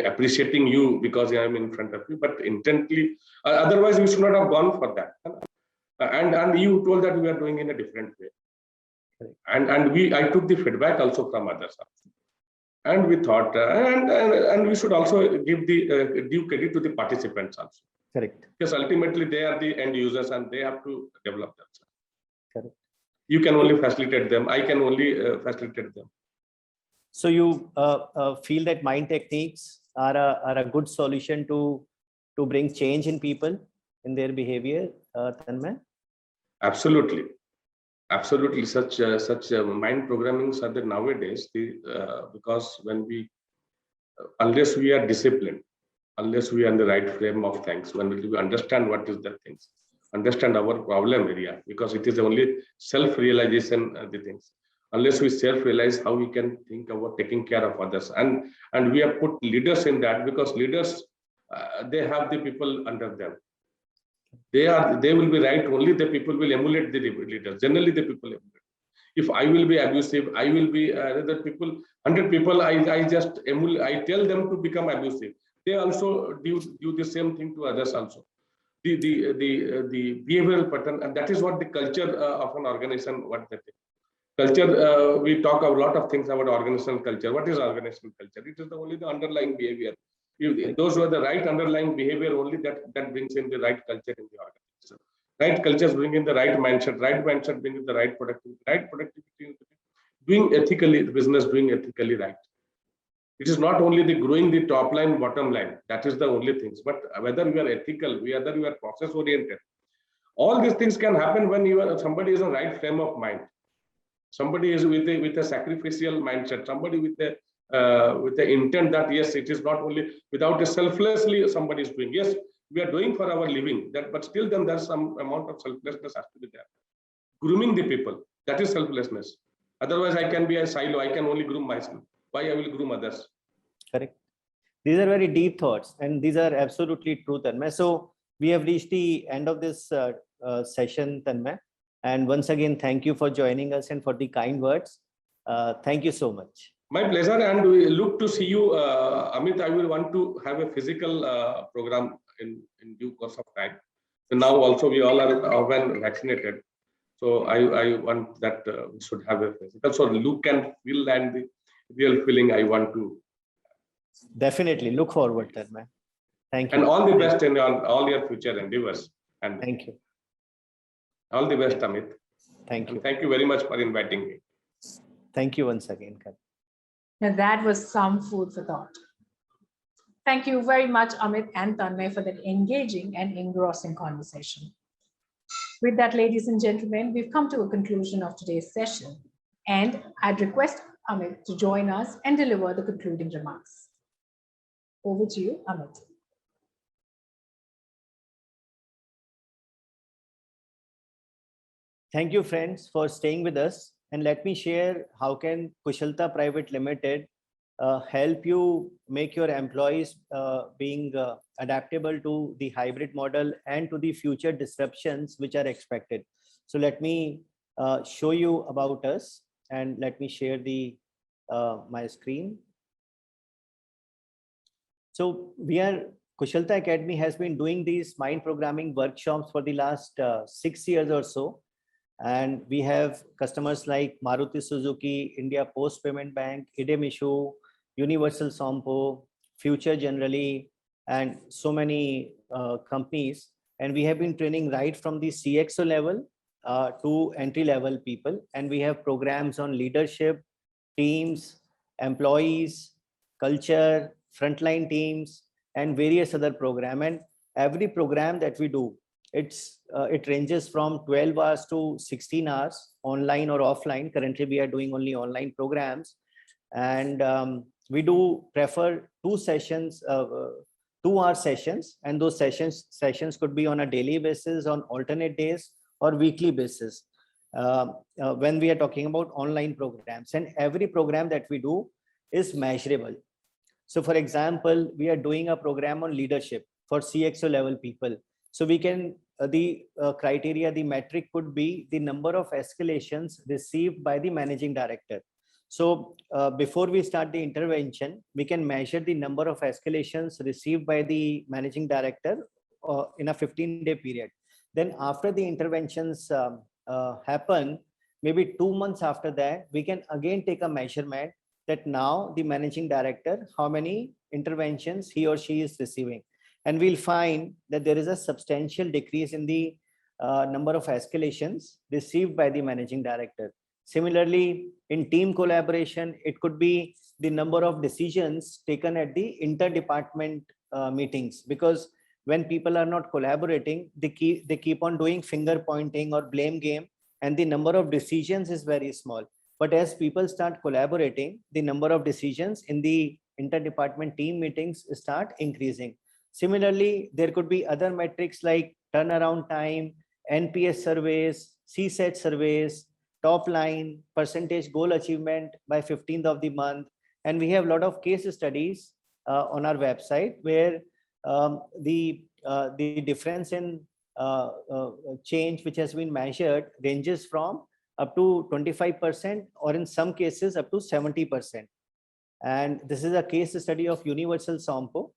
S4: appreciating you because I am in front of you, but intently, otherwise we should not have gone for that. And you told that we are doing in a different way. And I took the feedback also from others. And we thought, and we should also give the due credit to the participants also.
S2: Correct.
S4: Because ultimately they are the end users and they have to develop themselves.
S2: Correct.
S4: You can only facilitate them. I can only facilitate them.
S2: So you feel that mind techniques are a good solution to bring change in people, in their behavior, Tanmay?
S4: Absolutely. Absolutely. Such mind programmings are there nowadays, because when unless we are disciplined, unless we are in the right frame of things, when we understand what is the things, understand our problem area, because it is only self-realization the things. Unless we self-realize how we can think about taking care of others, and we have put leaders in that, because leaders they have the people under them. They will be right, only the people will emulate the leaders. Generally the people emulate. If I will be abusive, I will be the people, 100 people, I just emulate, I tell them to become abusive. They also do the same thing to others also. The behavioral pattern, and that is what the culture of an organization, what that is. Culture, we talk a lot of things about organizational culture. What is organizational culture? It is only the underlying behavior. Those who are the right underlying behavior, only that brings in the right culture in the organization. Right cultures bring in the right mindset. Right mindset brings in the right productivity. Right productivity, doing ethically business, doing ethically right. It is not only the growing the top line, bottom line. That is the only things. But whether you are ethical, whether you are process oriented, all these things can happen when somebody is in the right frame of mind. Somebody is with a sacrificial mindset. Somebody with the intent that yes, it is not only without a selflessly somebody is doing. Yes, we are doing for our living. But still, then there's some amount of selflessness has to be there. Grooming the people, that is selflessness. Otherwise, I can be a silo. I can only groom myself. Why I will groom others?
S2: Correct. These are very deep thoughts, and these are absolutely true, Tanmay. So we have reached the end of this session, Tanmay. And once again, thank you for joining us and for the kind words. Thank you so much.
S4: My pleasure, and we look to see you, Amit. I will want to have a physical program in due course of time. So now also we all are often vaccinated. So I want that we should have a physical. So look and feel and the real feeling I want to.
S2: Definitely look forward, Tanmay. Thank you.
S4: And all the best in all your future endeavors. And
S2: thank you.
S4: All the best, Amit.
S2: Thank you.
S4: And thank you very much for inviting me.
S2: Thank you once again.
S1: Now that was some food for thought. Thank you very much, Amit and Tanmay, for that engaging and engrossing conversation. With that, ladies and gentlemen, we've come to a conclusion of today's session, and I'd request Amit to join us and deliver the concluding remarks. Over to you, Amit.
S2: Thank you, friends, for staying with us. And let me share how can Kushalta Private Limited help you make your employees being adaptable to the hybrid model and to the future disruptions which are expected. So let me show you about us, and let me share the my screen. So Kushalta Academy has been doing these mind programming workshops for the last 6 years or so. And we have customers like Maruti Suzuki, India Post Payment Bank, Idemishu, Universal Sompo, Future Generally, and so many companies. And we have been training right from the CXO level to entry level people. And we have programs on leadership, teams, employees, culture, frontline teams, and various other programs. And every program that we do, it ranges from 12 hours to 16 hours, online or offline. Currently, we are doing only online programs. And we do prefer 2 sessions, 2-hour sessions. And those sessions could be on a daily basis, on alternate days, or weekly basis. When we are talking about online programs, and every program that we do is measurable. So for example, we are doing a program on leadership for CXO level people. So we can, the criteria, the metric could be the number of escalations received by the managing director. So before we start the intervention, we can measure the number of escalations received by the managing director in a 15-day period. Then after the interventions happen, maybe 2 months after that, we can again take a measurement that now the managing director, how many interventions he or she is receiving. And we'll find that there is a substantial decrease in the number of escalations received by the managing director. Similarly, in team collaboration, it could be the number of decisions taken at the interdepartment meetings, because when people are not collaborating, they keep on doing finger pointing or blame game, and the number of decisions is very small. But as people start collaborating, the number of decisions in the interdepartment team meetings start increasing. Similarly, there could be other metrics like turnaround time, NPS surveys, CSAT surveys, top line, percentage goal achievement by 15th of the month. And we have a lot of case studies on our website where the difference in change which has been measured ranges from up to 25%, or in some cases up to 70%. And this is a case study of Universal Sompo,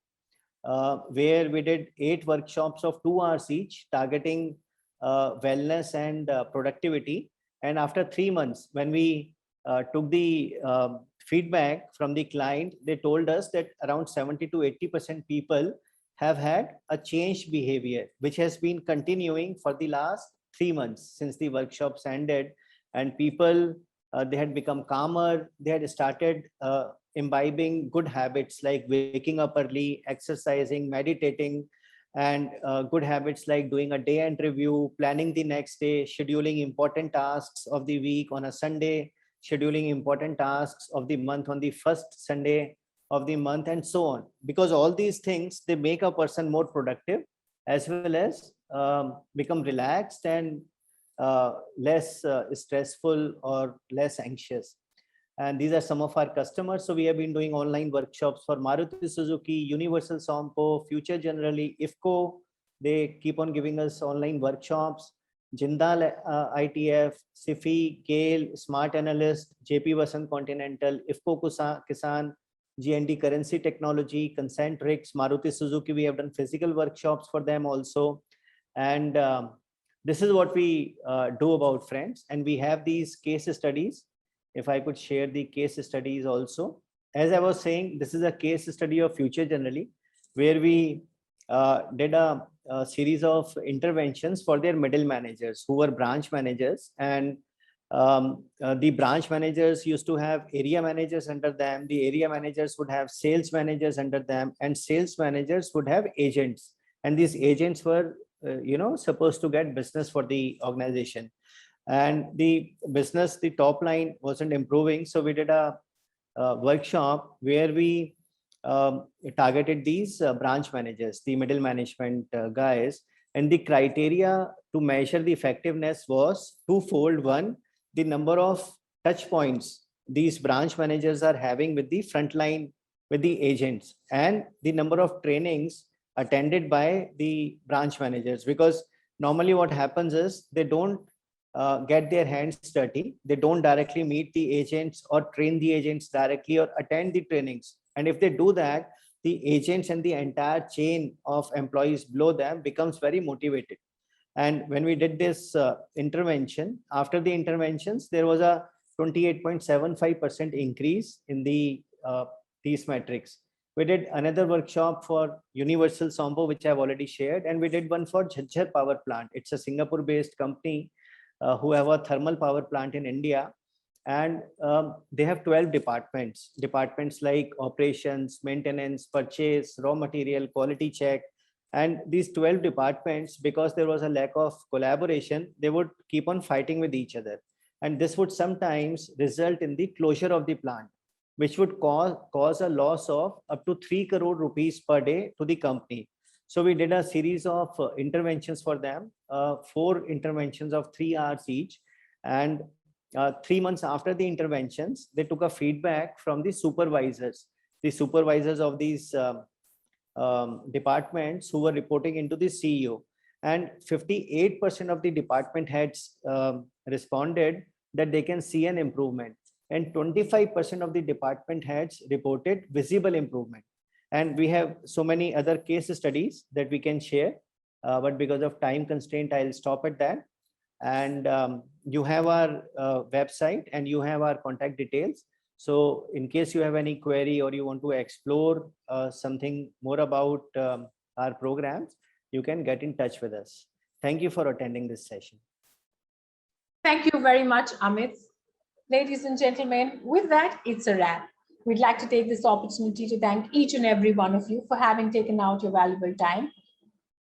S2: where we did 8 workshops of 2 hours each, targeting wellness and productivity. And after 3 months, when we took the feedback from the client, they told us that around 70 to 80% people have had a changed behavior, which has been continuing for the last 3 months since the workshops ended. And people, they had become calmer. They had started imbibing good habits like waking up early, exercising, meditating, and good habits like doing a day-end review, planning the next day, scheduling important tasks of the week on a Sunday, scheduling important tasks of the month on the first Sunday of the month, and so on. Because all these things, they make a person more productive, as well as become relaxed and less stressful or less anxious. And these are some of our customers. So we have been doing online workshops for Maruti Suzuki, Universal Sompo, Future Generali, IFCO. They keep on giving us online workshops. Jindal ITF, SIFI, Kale, Smart Analyst, JP Vasant Continental, IFCO Kisan, GND Currency Technology, Concentrix, Maruti Suzuki. We have done physical workshops for them also. And this is what we do about, friends. And we have these case studies. If I could share the case studies also. As I was saying, this is a case study of Future Generally, where we did a series of interventions for their middle managers who were branch managers. And the branch managers used to have area managers under them. The area managers would have sales managers under them, and sales managers would have agents. And these agents were, supposed to get business for the organization. And the business, the top line wasn't improving. So we did a workshop where we targeted these branch managers, the middle management guys. And the criteria to measure the effectiveness was twofold. One, the number of touch points these branch managers are having with the frontline, with the agents, and the number of trainings attended by the branch managers. Because normally what happens is they don't get their hands dirty. They don't directly meet the agents or train the agents directly or attend the trainings. And if they do that, the agents and the entire chain of employees below them becomes very motivated. And when we did this intervention, after the interventions, there was a 28.75% increase in the these metrics. We did another workshop for Universal Sompo, which I've already shared, and we did one for Jhajjar Power Plant. It's a Singapore-based company who have a thermal power plant in India. And they have 12 departments like operations, maintenance, purchase, raw material, quality check. And these 12 departments, because there was a lack of collaboration, they would keep on fighting with each other. And this would sometimes result in the closure of the plant, which would cause a loss of up to 3 crore rupees per day to the company. So we did a series of interventions for them, 4 interventions of 3 hours each. And 3 months after the interventions, they took a feedback from the supervisors of these departments who were reporting into the CEO. And 58% of the department heads responded that they can see an improvement. And 25% of the department heads reported visible improvement. And we have so many other case studies that we can share, but because of time constraint, I'll stop at that. And you have our website and you have our contact details. So in case you have any query or you want to explore something more about our programs, you can get in touch with us. Thank you for attending this session.
S1: Thank you very much, Amit. Ladies and gentlemen, with that, it's a wrap. We'd like to take this opportunity to thank each and every one of you for having taken out your valuable time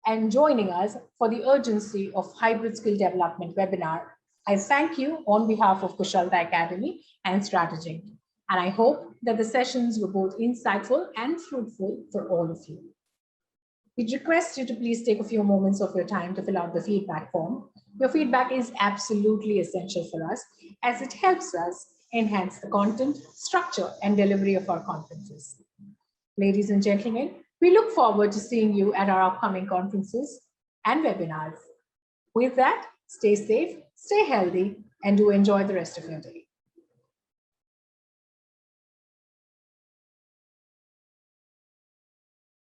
S1: and joining us for the Urgency of Hybrid Skill Development webinar. I thank you on behalf of Kushalta Academy and StrategINK, and I hope that the sessions were both insightful and fruitful for all of you. We'd request you to please take a few moments of your time to fill out the feedback form. Your feedback is absolutely essential for us as it helps us enhance the content, structure, and delivery of our conferences. Ladies and gentlemen, we look forward to seeing you at our upcoming conferences and webinars. With that, stay safe, stay healthy, and do enjoy the rest of your day.